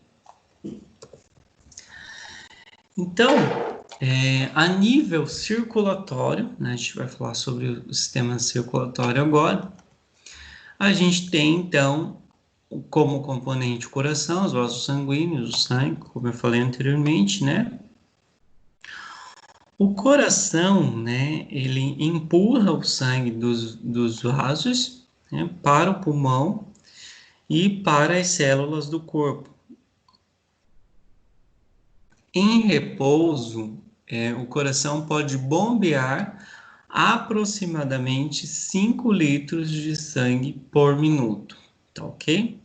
Então, a nível circulatório, né, a gente vai falar sobre o sistema circulatório agora, a gente tem então como componente o coração, os vasos sanguíneos, o sangue, como eu falei anteriormente, né? O coração, né, ele empurra o sangue dos vasos, né, para o pulmão e para as células do corpo. Em repouso, o coração pode bombear aproximadamente 5 litros de sangue por minuto, tá ok?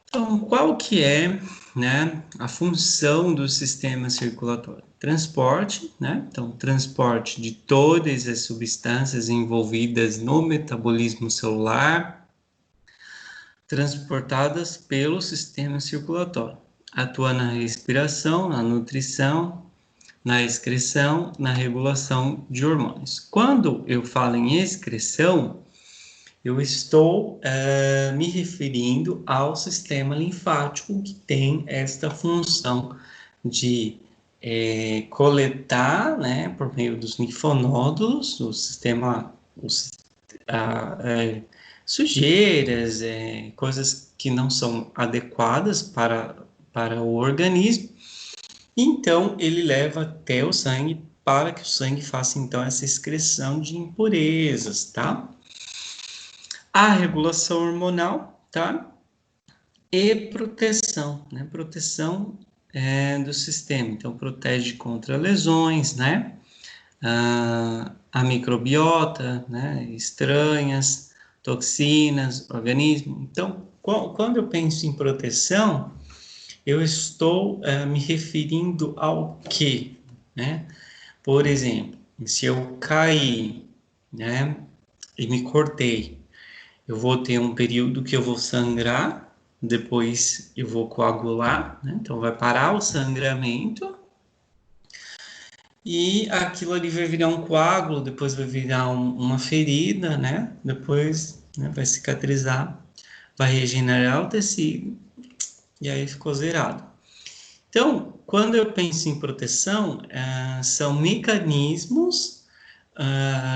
Então, qual que é, né, a função do sistema circulatório? Transporte, né? Então, transporte de todas as substâncias envolvidas no metabolismo celular, transportadas pelo sistema circulatório. Atua na respiração, na nutrição, na excreção, na regulação de hormônios. Quando eu falo em excreção, eu estou me referindo ao sistema linfático que tem esta função de coletar, né, por meio dos linfonódulos, o sistema sujeiras, coisas que não são adequadas para o organismo. Então, ele leva até o sangue para que o sangue faça, então, essa excreção de impurezas, tá? A regulação hormonal, tá? E proteção, né? Proteção do sistema. Então, protege contra lesões, né? A microbiota, né? Estranhas, toxinas, organismo. Então, quando eu penso em proteção, eu estou me referindo ao quê, né? Por exemplo, se eu cair, né, e me cortei, eu vou ter um período que eu vou sangrar, depois eu vou coagular, né? Então vai parar o sangramento e aquilo ali vai virar um coágulo, depois vai virar uma ferida, né? Depois, né, vai cicatrizar, vai regenerar o tecido e aí ficou zerado. Então, quando eu penso em proteção, são mecanismos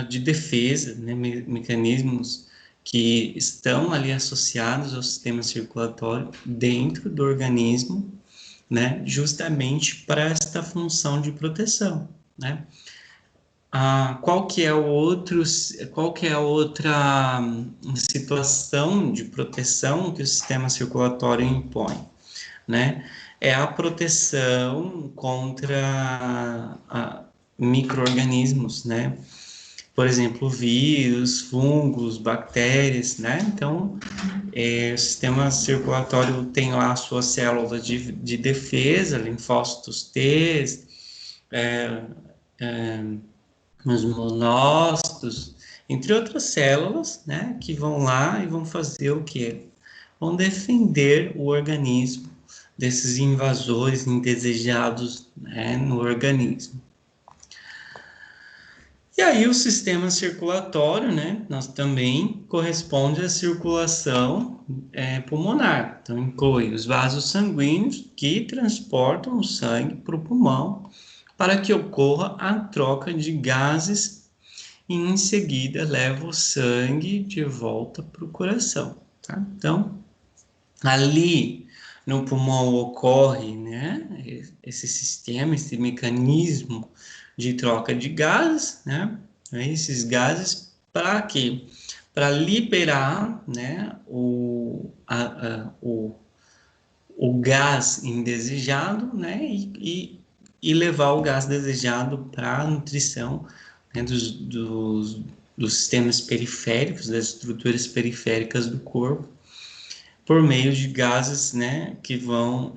de defesa, né, mecanismos que estão ali associados ao sistema circulatório dentro do organismo, né, justamente para esta função de proteção, né? Qual que é a outra situação de proteção que o sistema circulatório impõe, né? É a proteção contra micro-organismos, né? Por exemplo, vírus, fungos, bactérias, né? Então, o sistema circulatório tem lá as suas células de defesa, linfócitos T, os monócitos, entre outras células, né? Que vão lá e vão fazer o quê? Vão defender o organismo desses invasores indesejados, né, no organismo. E aí o sistema circulatório, né, nós também corresponde à circulação pulmonar. Então, inclui os vasos sanguíneos que transportam o sangue para o pulmão para que ocorra a troca de gases e em seguida leva o sangue de volta para o coração, tá? Então, ali no pulmão ocorre, né, esse sistema, esse mecanismo de troca de gases, né, esses gases para quê? Para liberar, né, o gás indesejado, né, e levar o gás desejado para a nutrição, né, dos sistemas periféricos, das estruturas periféricas do corpo, por meio de gases, né, que vão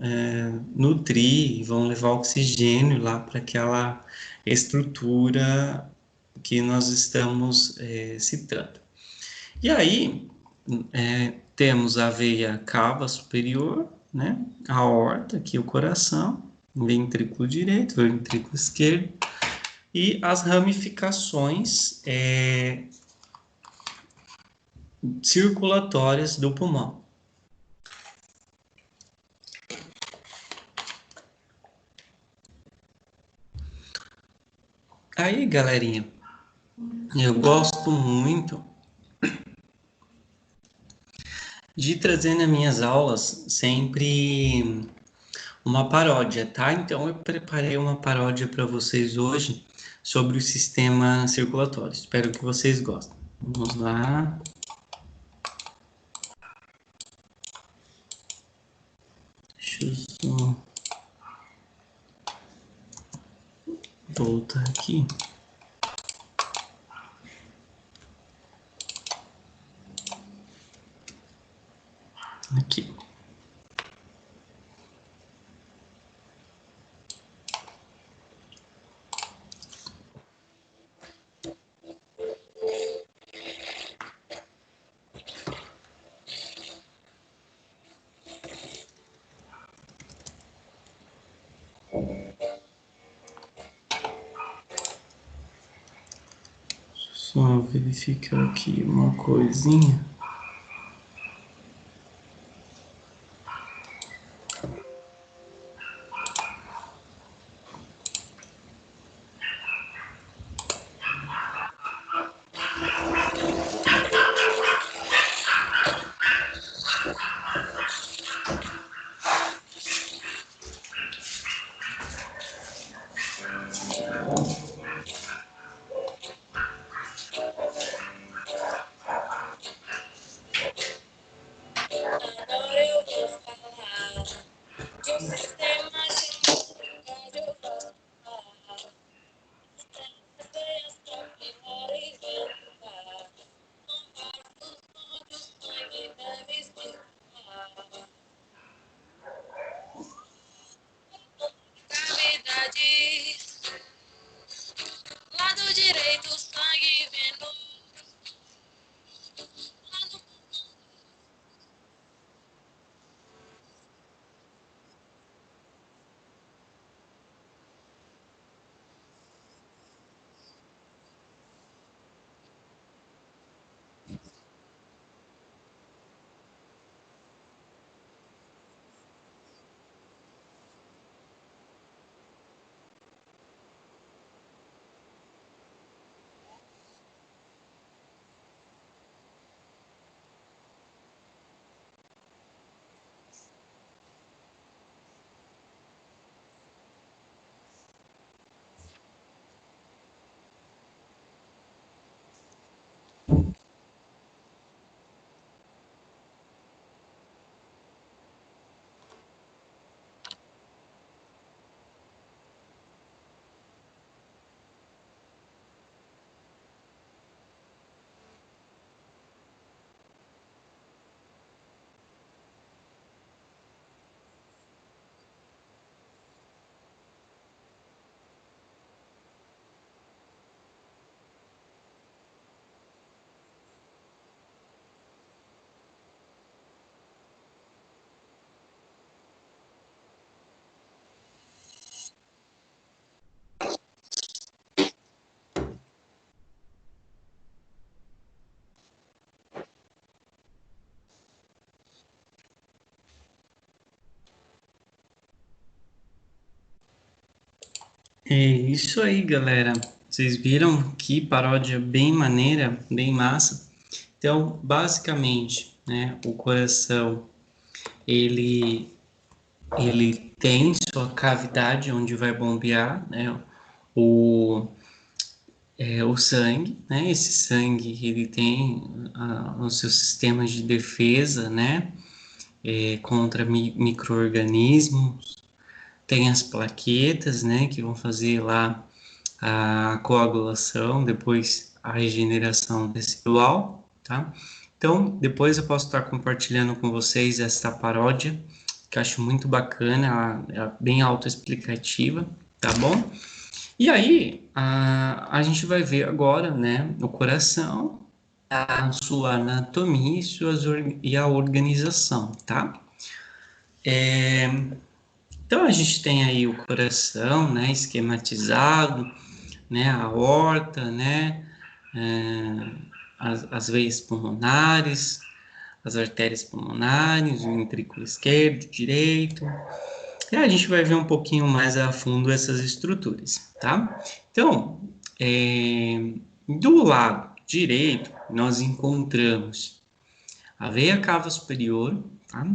nutrir, vão levar oxigênio lá para aquela estrutura que nós estamos citando. E aí, temos a veia cava superior, né, a aorta, aqui o coração, ventrículo direito, ventrículo esquerdo, e as ramificações circulatórias do pulmão. Aí, galerinha, eu gosto muito de trazer nas minhas aulas sempre uma paródia, tá? Então, eu preparei uma paródia para vocês hoje sobre o sistema circulatório. Espero que vocês gostem. Vamos lá. Deixa eu só voltar aqui. Aqui. Só verificar aqui uma coisinha. Lado direito, sangue venoso. É isso aí, galera. Vocês viram que paródia bem maneira, bem massa. Então, basicamente, né, o coração, ele ele tem sua cavidade onde vai bombear, né, o o sangue, né? Esse sangue ele tem os seus sistemas de defesa, né? Contra micro-organismos. Tem as plaquetas, né? Que vão fazer lá a coagulação, depois a regeneração tecidual, tá? Então, depois eu posso estar compartilhando com vocês essa paródia, que eu acho muito bacana, ela é bem autoexplicativa, tá bom? E aí, a gente vai ver agora, né, o coração, a sua anatomia e a organização, tá? Então, a gente tem aí o coração, né, esquematizado, né, a aorta, né, as veias pulmonares, as artérias pulmonares, o ventrículo esquerdo, direito. E a gente vai ver um pouquinho mais a fundo essas estruturas, tá? Então, do lado direito, nós encontramos a veia cava superior, tá?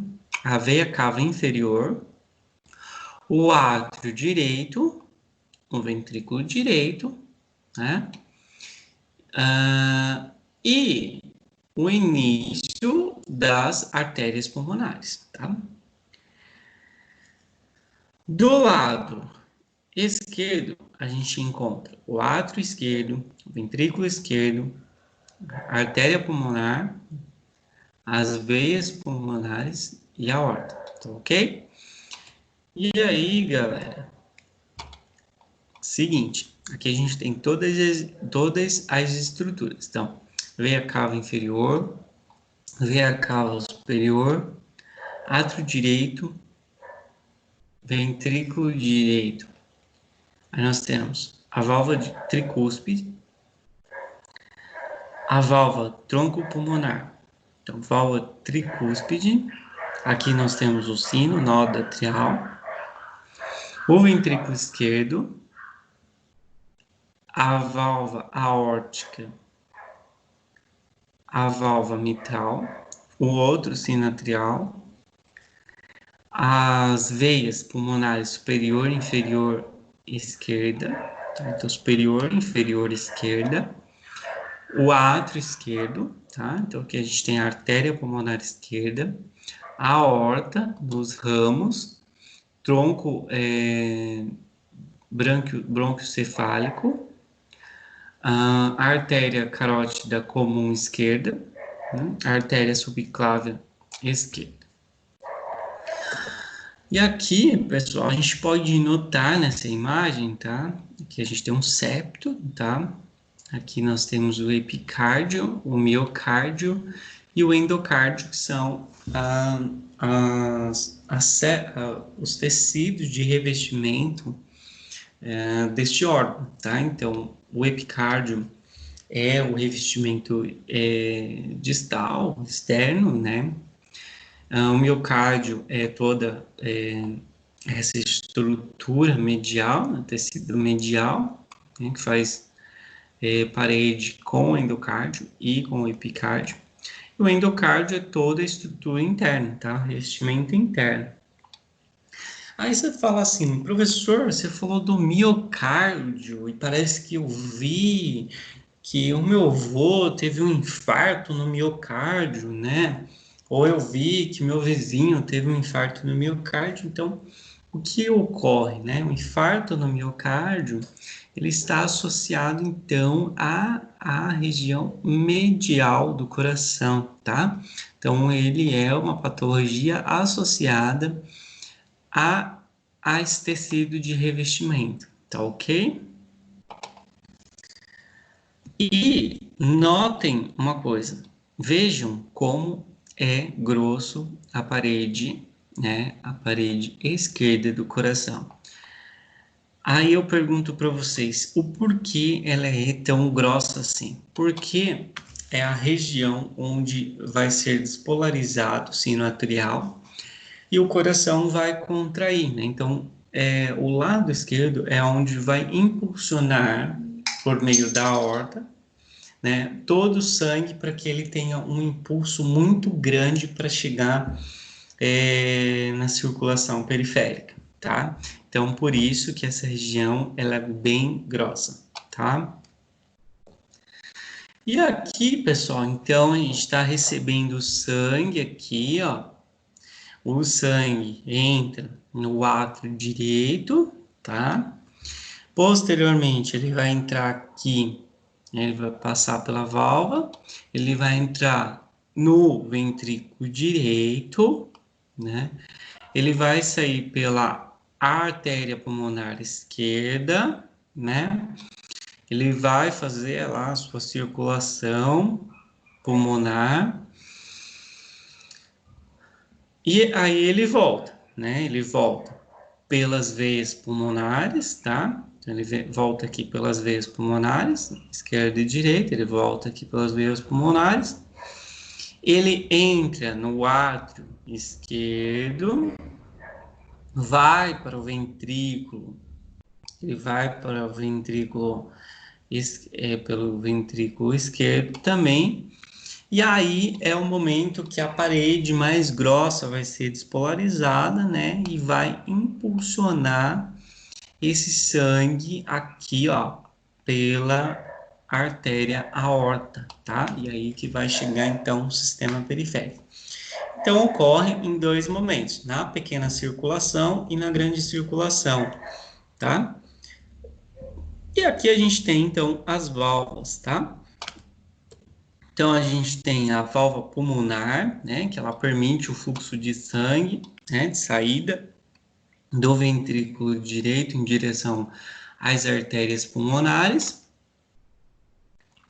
A veia cava inferior, o átrio direito, o ventrículo direito, né? E o início das artérias pulmonares, tá? Do lado esquerdo, a gente encontra o átrio esquerdo, o ventrículo esquerdo, a artéria pulmonar, as veias pulmonares e a aorta, tá ok? E aí, galera, seguinte, aqui a gente tem todas as estruturas. Então, veia cava inferior, veia cava superior, átrio direito, ventrículo direito. Aí nós temos a válvula tricúspide, a válvula tronco pulmonar. Então, válvula tricúspide. Aqui nós temos o sino, nódo atrial, o ventrículo esquerdo, a válvula aórtica, a válvula mitral, o outro sino atrial, as veias pulmonares superior e inferior esquerda, tá? Então, superior, inferior, esquerda, o átrio esquerdo, tá? Então, aqui a gente tem a artéria pulmonar esquerda, a aorta dos ramos, tronco bronquiocefálico, a artéria carótida comum esquerda, né? A artéria subclávia esquerda. E aqui, pessoal, a gente pode notar nessa imagem, tá? Aqui a gente tem um septo, tá? Aqui nós temos o epicárdio, o miocárdio e o endocárdio, que são os tecidos de revestimento deste órgão, tá? Então, o epicárdio é o revestimento distal, externo, né? O miocárdio é toda essa estrutura medial, né, tecido medial, né, que faz parede com o endocárdio e com o epicárdio. O endocárdio é toda a estrutura interna, tá? Revestimento interno. Aí você fala assim, professor, você falou do miocárdio e parece que eu vi que o meu avô teve um infarto no miocárdio, né? Ou eu vi que meu vizinho teve um infarto no miocárdio. Então, o que ocorre, né? O infarto no miocárdio, ele está associado, então, à região medial do coração, tá? Então, ele é uma patologia associada a esse tecido de revestimento, tá ok? E notem uma coisa, vejam como é grosso a parede, né? A parede esquerda do coração. Aí eu pergunto para vocês, o porquê ela é tão grossa assim? Porque é a região onde vai ser despolarizado o sino atrial e o coração vai contrair, né? Então, o lado esquerdo é onde vai impulsionar, por meio da aorta, né, todo o sangue para que ele tenha um impulso muito grande para chegar na circulação periférica, tá? Então, por isso que essa região ela é bem grossa, tá? E aqui, pessoal, então a gente está recebendo sangue aqui, ó. O sangue entra no átrio direito, tá? Posteriormente, ele vai entrar aqui, ele vai passar pela válvula, ele vai entrar no ventrículo direito, né? Ele vai sair pela artéria pulmonar esquerda, né? Ele vai fazer lá a sua circulação pulmonar e aí ele volta, né? Ele volta pelas veias pulmonares, tá? Então, ele volta aqui pelas veias pulmonares, esquerda e direita, ele volta aqui pelas veias pulmonares. Ele entra no átrio esquerdo, vai para o ventrículo, ele vai para o ventrículo, pelo ventrículo esquerdo também, e aí é o momento que a parede mais grossa vai ser despolarizada, né, e vai impulsionar esse sangue aqui, ó, pela artéria aorta, tá? E aí que vai chegar, então, o sistema periférico. Então, ocorre em dois momentos, na pequena circulação e na grande circulação, tá? E aqui a gente tem, então, as válvulas, tá? Então, a gente tem a válvula pulmonar, né, que ela permite o fluxo de sangue, né, de saída do ventrículo direito em direção às artérias pulmonares.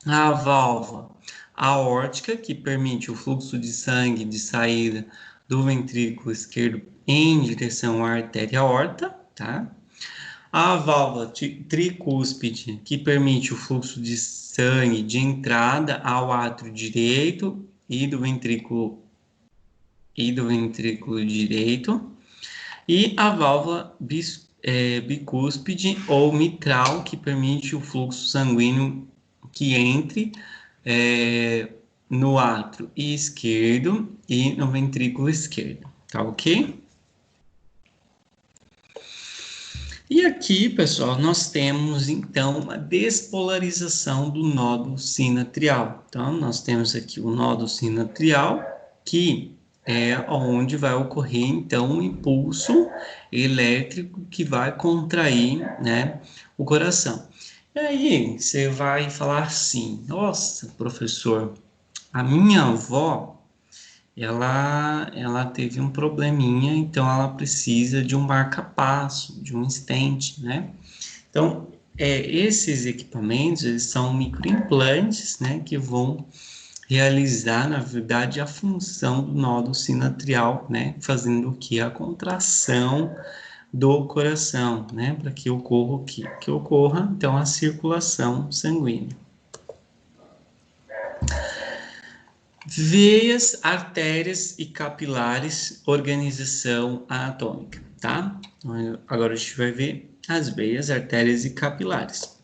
A válvula aórtica, que permite o fluxo de sangue de saída do ventrículo esquerdo em direção à artéria aorta, tá? A válvula tricúspide, que permite o fluxo de sangue de entrada ao átrio direito e do ventrículo direito. E a válvula bicúspide ou mitral, que permite o fluxo sanguíneo que entre no átrio esquerdo e no ventrículo esquerdo, tá ok? E aqui, pessoal, nós temos, então, uma despolarização do nódo sinatrial. Então, nós temos aqui o nódo sinatrial, que é onde vai ocorrer, então, um impulso elétrico que vai contrair, né, o coração. E aí, você vai falar assim, nossa, professor, a minha avó, ela teve um probleminha, então ela precisa de um marca-passo, de um stent, né? Então, esses equipamentos, eles são microimplantes, né, que vão realizar, na verdade, a função do nódo sinatrial, né, fazendo o que? A contração do coração, né, para que ocorra o quê? Que ocorra, então, a circulação sanguínea. Veias, artérias e capilares, organização anatômica, tá? Então, agora a gente vai ver as veias, artérias e capilares.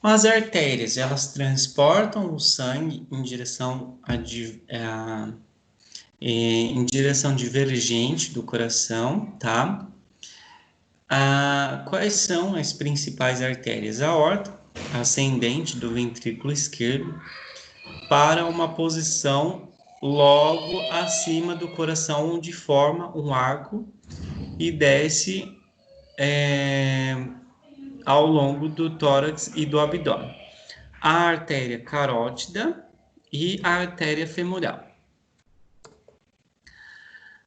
As artérias, elas transportam o sangue em direção em direção divergente do coração, tá? Quais são as principais artérias? A aorta, ascendente do ventrículo esquerdo, para uma posição logo acima do coração, onde forma um arco e desce ao longo do tórax e do abdômen. A artéria carótida e a artéria femoral.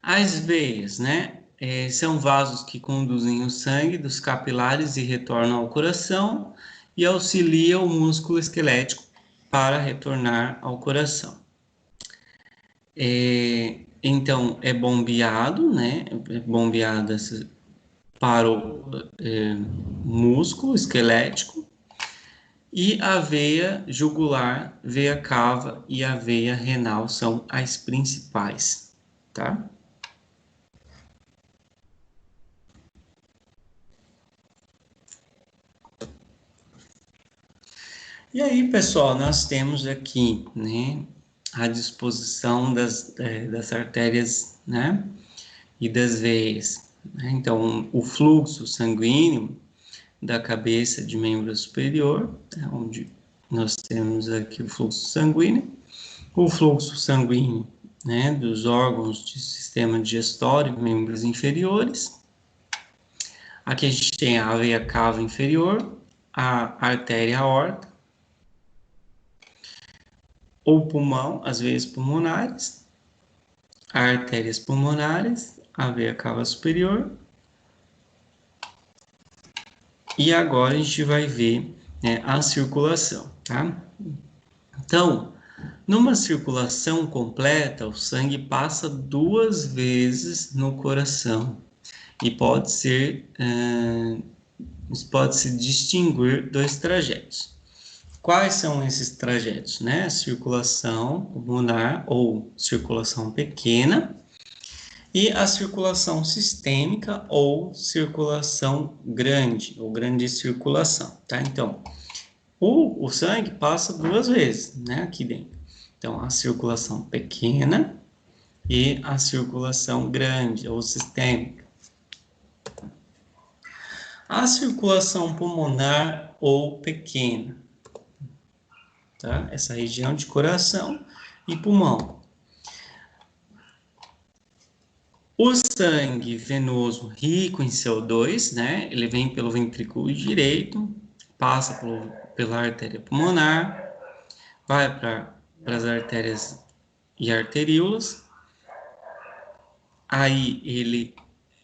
As veias, né? São vasos que conduzem o sangue dos capilares e retornam ao coração e auxiliam o músculo esquelético para retornar ao coração. Então, é bombeado, né? É bombeado para o músculo esquelético e a veia jugular, veia cava e a veia renal são as principais, tá? E aí, pessoal, nós temos aqui, né, a disposição das artérias, né, e das veias. Então, o fluxo sanguíneo da cabeça de membro superior, onde nós temos aqui o fluxo sanguíneo, né, dos órgãos do sistema digestório, membros inferiores. Aqui a gente tem a veia cava inferior, a artéria aorta, o pulmão, as veias pulmonares, artérias pulmonares, a veia cava superior. E agora a gente vai ver, né, a circulação, tá? Então, numa circulação completa, o sangue passa 2 vezes no coração e pode-se distinguir 2 trajetos. Quais são esses trajetos, né? Circulação pulmonar ou circulação pequena e a circulação sistêmica ou circulação grande, ou grande circulação, tá? Então, o sangue passa 2 vezes, né, aqui dentro. Então, a circulação pequena e a circulação grande, ou sistêmica. A circulação pulmonar ou pequena, tá? Essa região de coração e pulmão. O sangue venoso rico em CO2, né? Ele vem pelo ventrículo direito, passa pela artéria pulmonar, vai para as artérias e arteríolas. Aí ele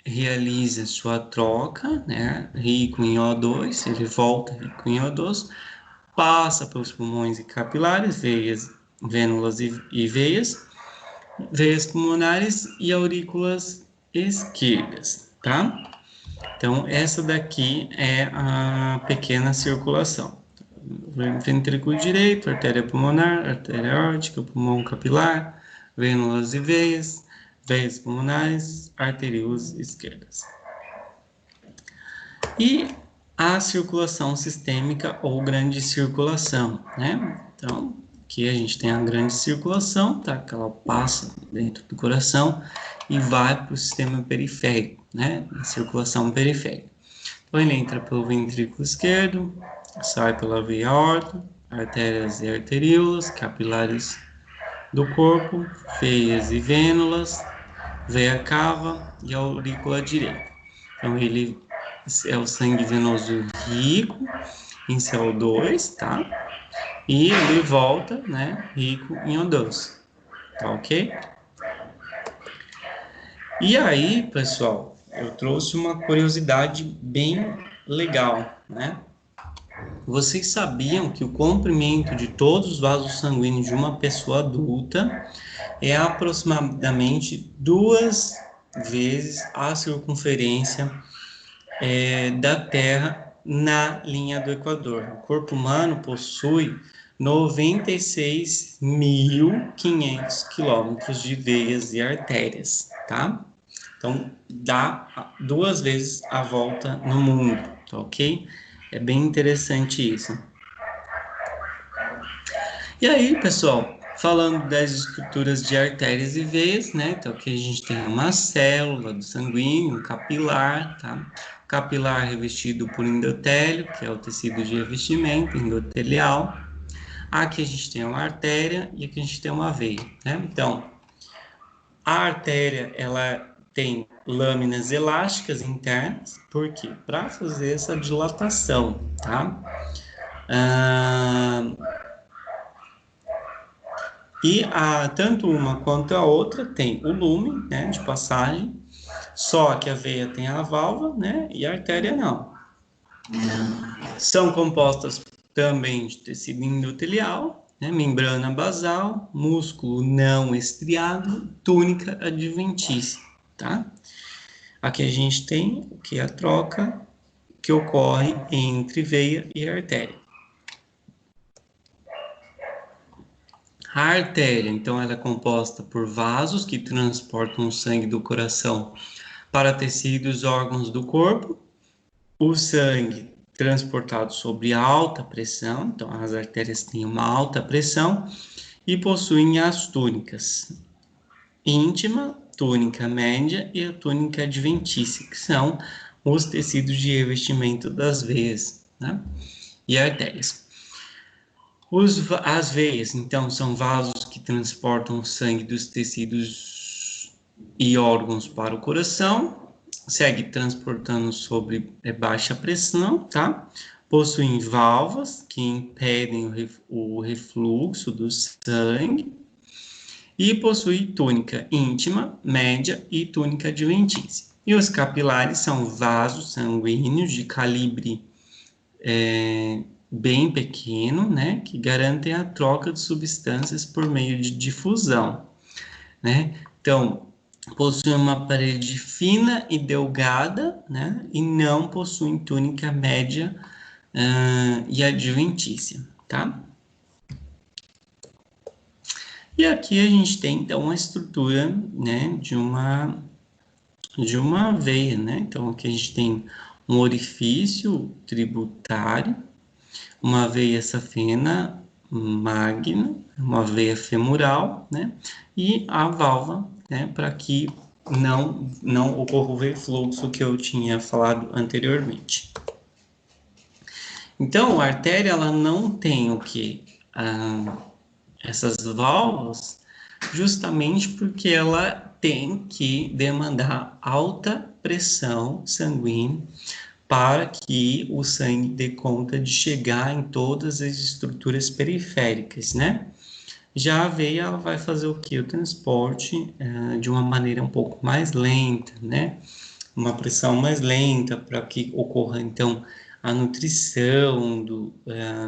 realiza sua troca, né? Rico em O2, ele volta rico em O2, passa pelos pulmões e capilares, veias, vênulas e veias pulmonares e aurículas esquerdas, tá? Então, essa daqui é a pequena circulação. Ventrículo direito, artéria pulmonar, artéria aórtica, pulmão capilar, vênulas e veias pulmonares, arteríolas esquerdas. E a circulação sistêmica ou grande circulação, né? Então, aqui a gente tem a grande circulação, tá? Que ela passa dentro do coração e vai para o sistema periférico, né? A circulação periférica. Ele entra pelo ventrículo esquerdo, sai pela veia aorta, artérias e arteríolas, capilares do corpo, veias e vênulas, veia cava e aurícula direita. Então, ele é o sangue venoso rico em CO2, tá? E ele volta, né, rico em O2, tá ok? E aí, pessoal, eu trouxe uma curiosidade bem legal, né? Vocês sabiam que o comprimento de todos os vasos sanguíneos de uma pessoa adulta é aproximadamente 2 vezes a circunferência da Terra na linha do Equador? O corpo humano possui 96.500 quilômetros de veias e artérias, tá? Então, dá 2 vezes a volta no mundo, tá ok? É bem interessante isso. E aí, pessoal, falando das estruturas de artérias e veias, né? Então, aqui a gente tem uma célula do sanguíneo, um capilar, tá? O capilar revestido por endotélio, que é o tecido de revestimento endotelial. Aqui a gente tem uma artéria e aqui a gente tem uma veia, né? Então, a artéria, ela tem lâminas elásticas internas, por quê? Para fazer essa dilatação, tá? Tanto uma quanto a outra tem o lume, né, de passagem, só que a veia tem a válvula, né, e a artéria não. São compostas também de tecido endotelial, né, membrana basal, músculo não estriado, túnica adventícia, tá? Aqui a gente tem o que é a troca que ocorre entre veia e artéria. A artéria, então, ela é composta por vasos que transportam o sangue do coração para tecidos e órgãos do corpo. O sangue transportado sobre alta pressão, então as artérias têm uma alta pressão e possuem as túnicas íntima, túnica média e a túnica adventícia, que são os tecidos de revestimento das veias, né, e artérias. As veias, então, são vasos que transportam o sangue dos tecidos e órgãos para o coração, segue transportando sobre baixa pressão, tá? Possuem válvulas que impedem o refluxo do sangue e possui túnica íntima, média e túnica adventícia. E os capilares são vasos sanguíneos de calibre bem pequeno, né, que garantem a troca de substâncias por meio de difusão, né? Então, possuem uma parede fina e delgada, né, e não possuem túnica média e adventícia, tá? E aqui a gente tem, então, uma estrutura, né, de uma veia, né? Então, aqui a gente tem um orifício tributário, uma veia safena magna, uma veia femoral, né? E a válvula, né? Para que não ocorra o refluxo que eu tinha falado anteriormente. Então, a artéria, ela não tem o que? Essas válvulas, justamente porque ela tem que demandar alta pressão sanguínea para que o sangue dê conta de chegar em todas as estruturas periféricas, né? Já a veia, ela vai fazer o que? O transporte de uma maneira um pouco mais lenta, né? Uma pressão mais lenta para que ocorra, então, a nutrição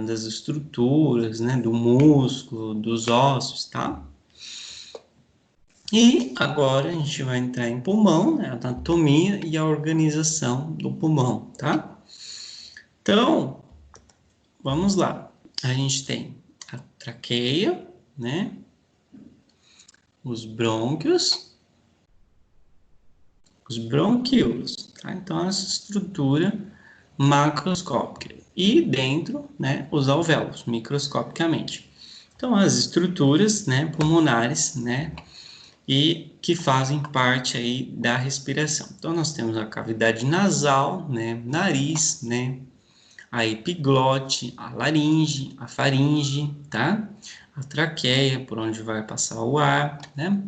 das estruturas, né? Do músculo, dos ossos, tá? E agora a gente vai entrar em pulmão, né? A anatomia e a organização do pulmão, tá? Então, vamos lá. A gente tem a traqueia, né? Os brônquios, os bronquíolos, tá? Então, essa estrutura macroscópica. E dentro, né, os alvéolos, microscopicamente. Então, as estruturas, né, pulmonares, né, e que fazem parte aí da respiração. Então, nós temos a cavidade nasal, né, nariz, né, a epiglote, a laringe, a faringe, tá? A traqueia, por onde vai passar o ar, né?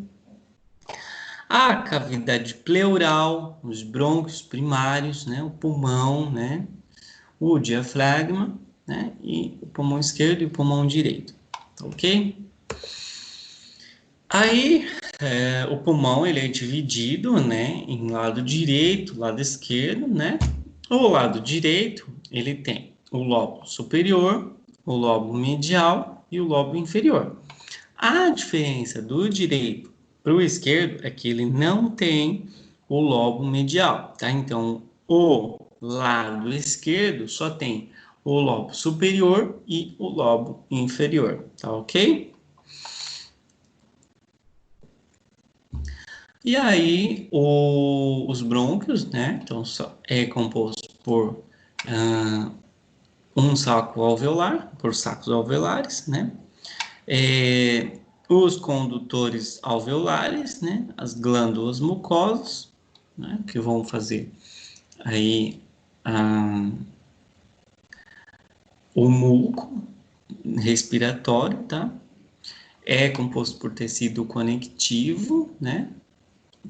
A cavidade pleural, os brônquios primários, né? O pulmão, né? O diafragma, né? E o pulmão esquerdo e o pulmão direito, tá ok? Aí, o pulmão, ele é dividido, né? Em lado direito, lado esquerdo, né? O lado direito, ele tem o lobo superior, o lobo medial e o lobo inferior. A diferença do direito para o esquerdo é que ele não tem o lobo medial, tá? Então, o lado esquerdo só tem o lobo superior e o lobo inferior, tá ok? E aí, os brônquios, né? Então, é composto por um saco alveolar, por sacos alveolares, né? Os condutores alveolares, né? As glândulas mucosas, né? Que vão fazer aí o muco respiratório, tá? É composto por tecido conectivo, né?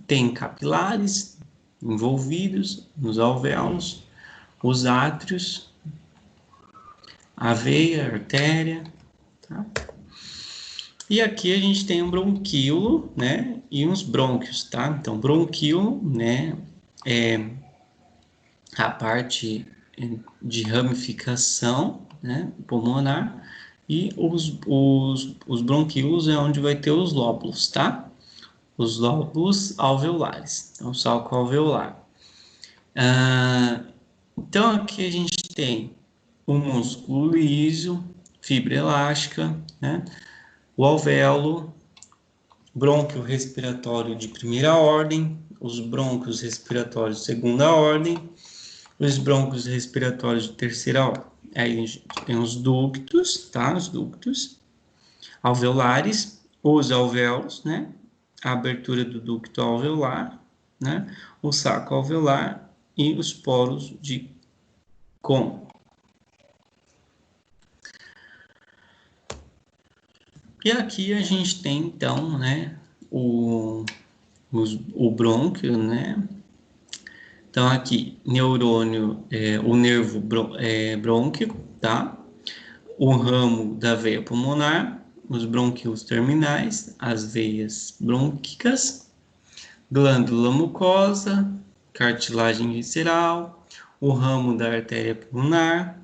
Tem capilares envolvidos nos alvéolos, os átrios, a veia, a artéria, tá? E aqui a gente tem um bronquíolo, né, e uns brônquios, tá? Então, bronquíolo, né, é a parte de ramificação, né, pulmonar, e os bronquíolos é onde vai ter os lóbulos, tá? Os lóbulos alveolares, então, saco alveolar. Então, aqui a gente tem o músculo liso, fibra elástica, né? O alvéolo, brônquio respiratório de primeira ordem, os brônquios respiratórios de segunda ordem, os brônquios respiratórios de terceira ordem. Aí a gente tem os ductos, tá? Os ductos alveolares, os alvéolos, né? A abertura do ducto alveolar, né? O saco alveolar e os poros de Kohn. E aqui a gente tem, então, né, o brônquio, né? Então, aqui, neurônio, o nervo brônquico, tá? O ramo da veia pulmonar, os brônquios terminais, as veias brônquicas, glândula mucosa, cartilagem visceral, o ramo da artéria pulmonar,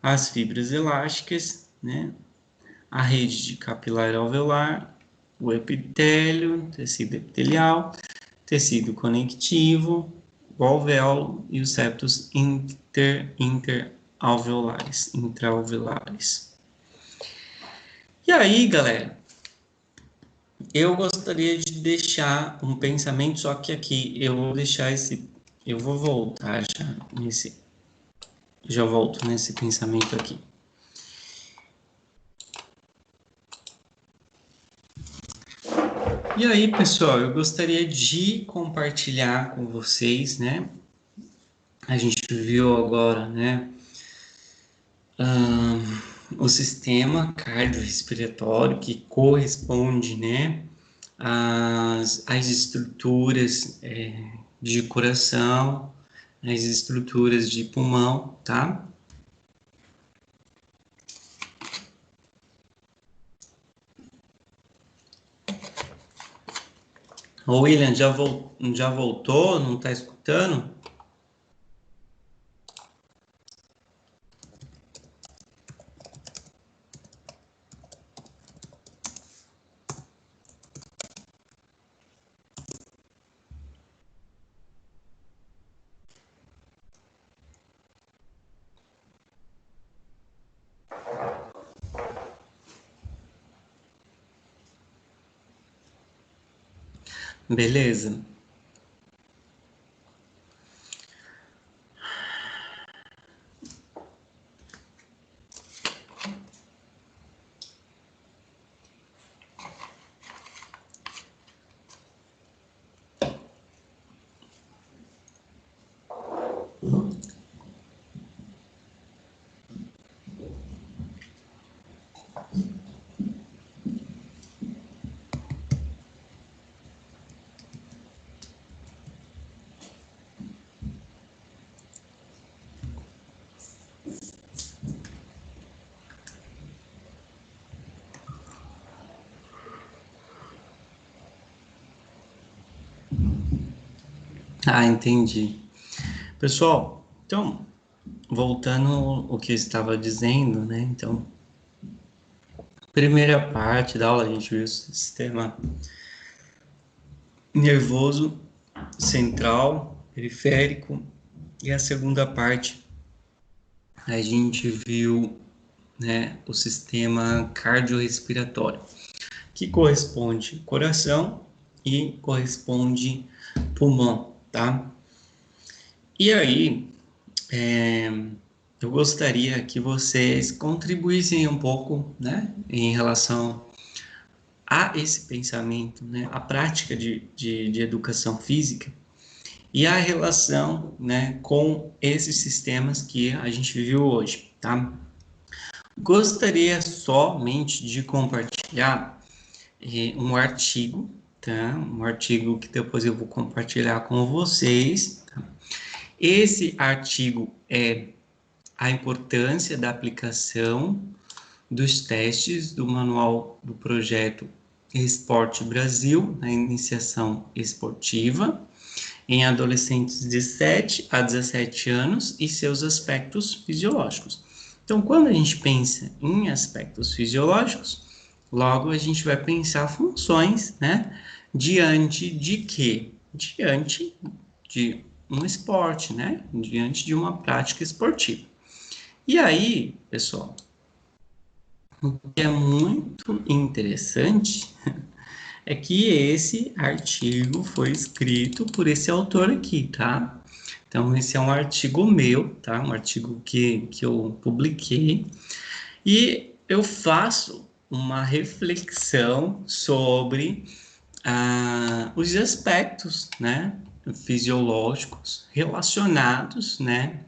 as fibras elásticas, né? A rede de capilar alveolar, o epitélio, tecido epitelial, tecido conectivo, o alvéolo e os septos interalveolares, intraalveolares. E aí, galera, eu gostaria de deixar um pensamento, só que aqui eu vou deixar eu vou voltar já volto nesse pensamento aqui. E aí, pessoal, eu gostaria de compartilhar com vocês, né? A gente viu agora, né? O sistema cardiorrespiratório que corresponde, né? Às estruturas de coração, às estruturas de pulmão, tá? O William já voltou? Não está escutando? Beleza. Ah, entendi. Pessoal, então, voltando ao que eu estava dizendo, né? Então, primeira parte da aula, a gente viu o sistema nervoso central, periférico, e a segunda parte a gente viu, né, o sistema cardiorrespiratório, que corresponde coração e corresponde pulmão, tá? E aí, eu gostaria que vocês contribuíssem um pouco, né, em relação a esse pensamento, né, a prática de educação física e a relação, né, com esses sistemas que a gente viu hoje, tá? Gostaria somente de compartilhar um artigo, tá? Um artigo que depois eu vou compartilhar com vocês. Tá? Esse artigo é a importância da aplicação dos testes do manual do projeto Esporte Brasil na iniciação esportiva em adolescentes de 7 a 17 anos e seus aspectos fisiológicos. Então, quando a gente pensa em aspectos fisiológicos, logo a gente vai pensar funções, né? Diante de quê? Diante de um esporte, né? Diante de uma prática esportiva. E aí, pessoal, o que é muito interessante é que esse artigo foi escrito por esse autor aqui, tá? Então, esse é um artigo meu, tá? Um artigo que eu publiquei. E eu faço uma reflexão sobre os aspectos, né? Fisiológicos relacionados, né?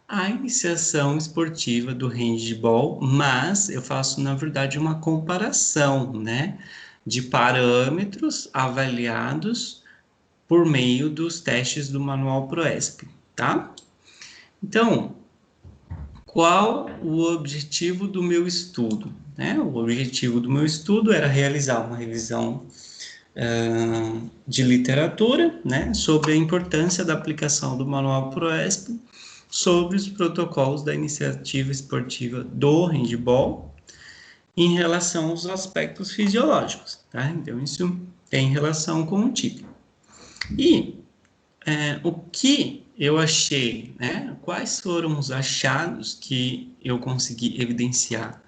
À iniciação esportiva do handball, mas eu faço, na verdade, uma comparação, né? De parâmetros avaliados por meio dos testes do Manual ProESP, tá? Então, qual o objetivo do meu estudo? Né? O objetivo do meu estudo era realizar uma revisão de literatura, né, sobre a importância da aplicação do Manual ProESP sobre os protocolos da iniciativa esportiva do handball em relação aos aspectos fisiológicos, tá? Então, isso tem relação com o título. E o que eu achei, né? Quais foram os achados que eu consegui evidenciar?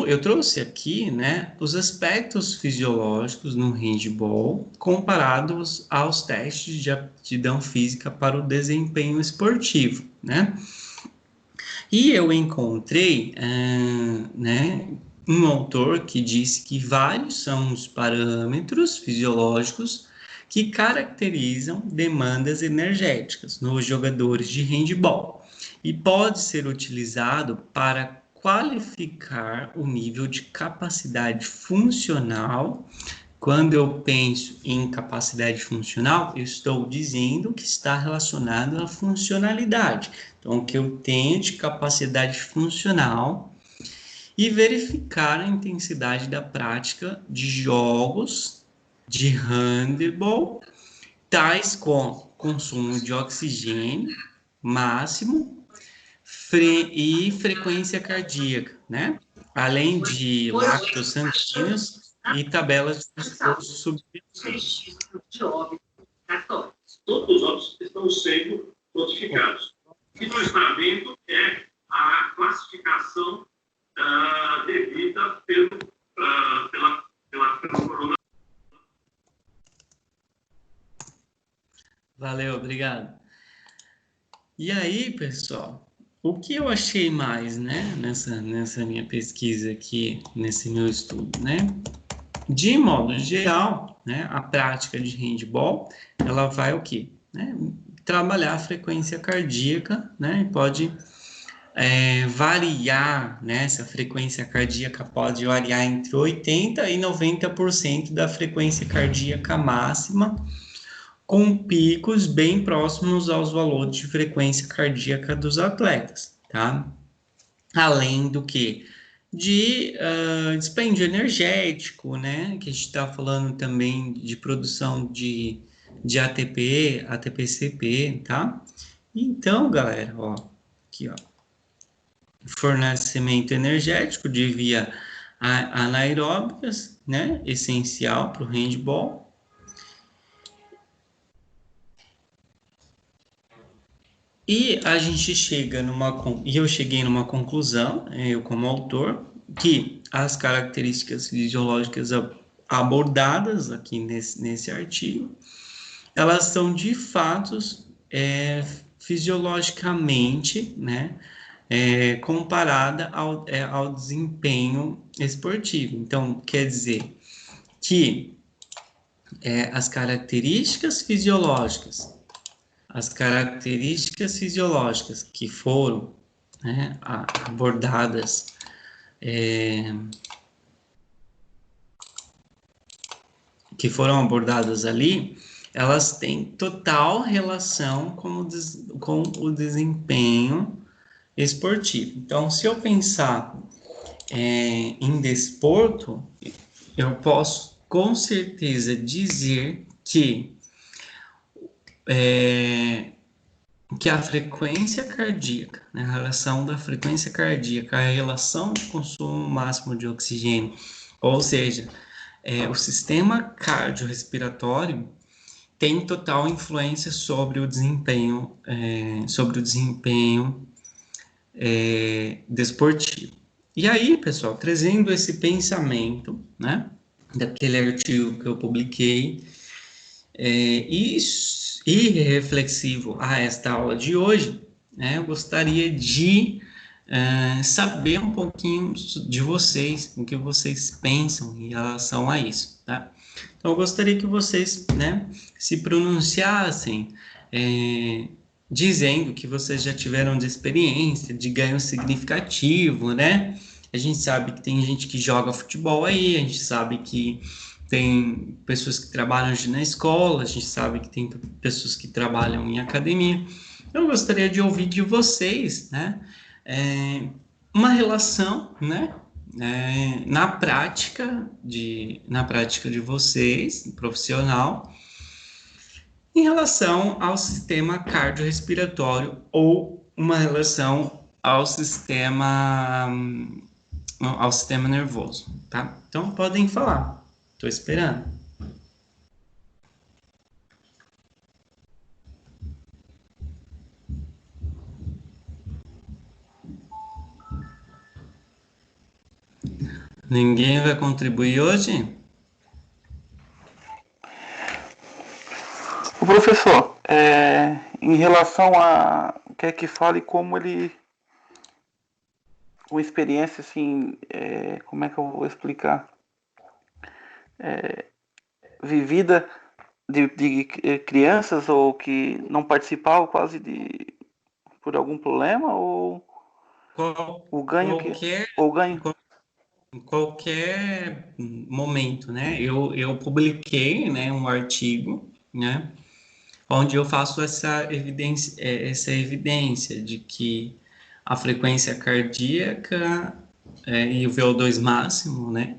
Eu trouxe aqui, né, os aspectos fisiológicos no handball comparados aos testes de aptidão física para o desempenho esportivo, né? E eu encontrei, né, um autor que disse que vários são os parâmetros fisiológicos que caracterizam demandas energéticas nos jogadores de handball e pode ser utilizado para qualificar o nível de capacidade funcional. Quando eu penso em capacidade funcional, eu estou dizendo que está relacionado à funcionalidade. Então, o que eu tenho de capacidade funcional e verificar a intensidade da prática de jogos de handebol, tais como consumo de oxigênio máximo e frequência cardíaca, né? Além de lactos sanguíneos e tabelas de esforço subjetivo. Todos os óbitos estão sendo notificados. E nós está vendo a classificação devida pela corona. Valeu, obrigado. E aí, pessoal, o que eu achei mais, né, nessa minha pesquisa aqui, nesse meu estudo, né? De modo geral, né, a prática de handball, ela vai o quê? Né? Trabalhar a frequência cardíaca, né? E pode variar, né? Essa frequência cardíaca pode variar entre 80% e 90% da frequência cardíaca máxima, com picos bem próximos aos valores de frequência cardíaca dos atletas, tá? Além do que? De dispêndio energético, né? Que a gente está falando também de produção de de ATP, ATP-CP, tá? Então, galera, ó, aqui, ó, fornecimento energético de via anaeróbicas, né, essencial para o handball. E a gente chega e eu cheguei numa conclusão, eu como autor, que as características fisiológicas abordadas aqui nesse artigo, elas são de fato fisiologicamente, né, comparada ao desempenho esportivo. Então, quer dizer que as características fisiológicas que foram, né, abordadas ali, elas têm total relação com o desempenho esportivo. Então, se eu pensar em desporto, eu posso com certeza dizer que a frequência cardíaca, né, a relação da frequência cardíaca, a relação de consumo máximo de oxigênio, ou seja, o sistema cardiorrespiratório tem total influência sobre o desempenho, desportivo. E aí, pessoal, trazendo esse pensamento, né, daquele artigo que eu publiquei, e reflexivo a esta aula de hoje, né, eu gostaria de saber um pouquinho de vocês, o que vocês pensam em relação a isso, tá? Então, eu gostaria que vocês, né, se pronunciassem, dizendo que vocês já tiveram de experiência, de ganho significativo, né? A gente sabe que tem gente que joga futebol aí, a gente sabe que tem pessoas que trabalham na escola, a gente sabe que tem pessoas que trabalham em academia. Eu gostaria de ouvir de vocês, né, uma relação, né, na prática de vocês, profissional, em relação ao sistema cardiorrespiratório ou uma relação ao sistema nervoso, tá? Então, podem falar. Estou esperando. Ninguém vai contribuir hoje? O professor, em relação a... quer que fale como ele... uma experiência, assim, como é que eu vou explicar? Vivida de crianças ou que não participavam quase por algum problema ou o ganho em qualquer momento, né? Eu publiquei, né, um artigo, né, onde eu faço essa evidência de que a frequência cardíaca e o VO2 máximo, né,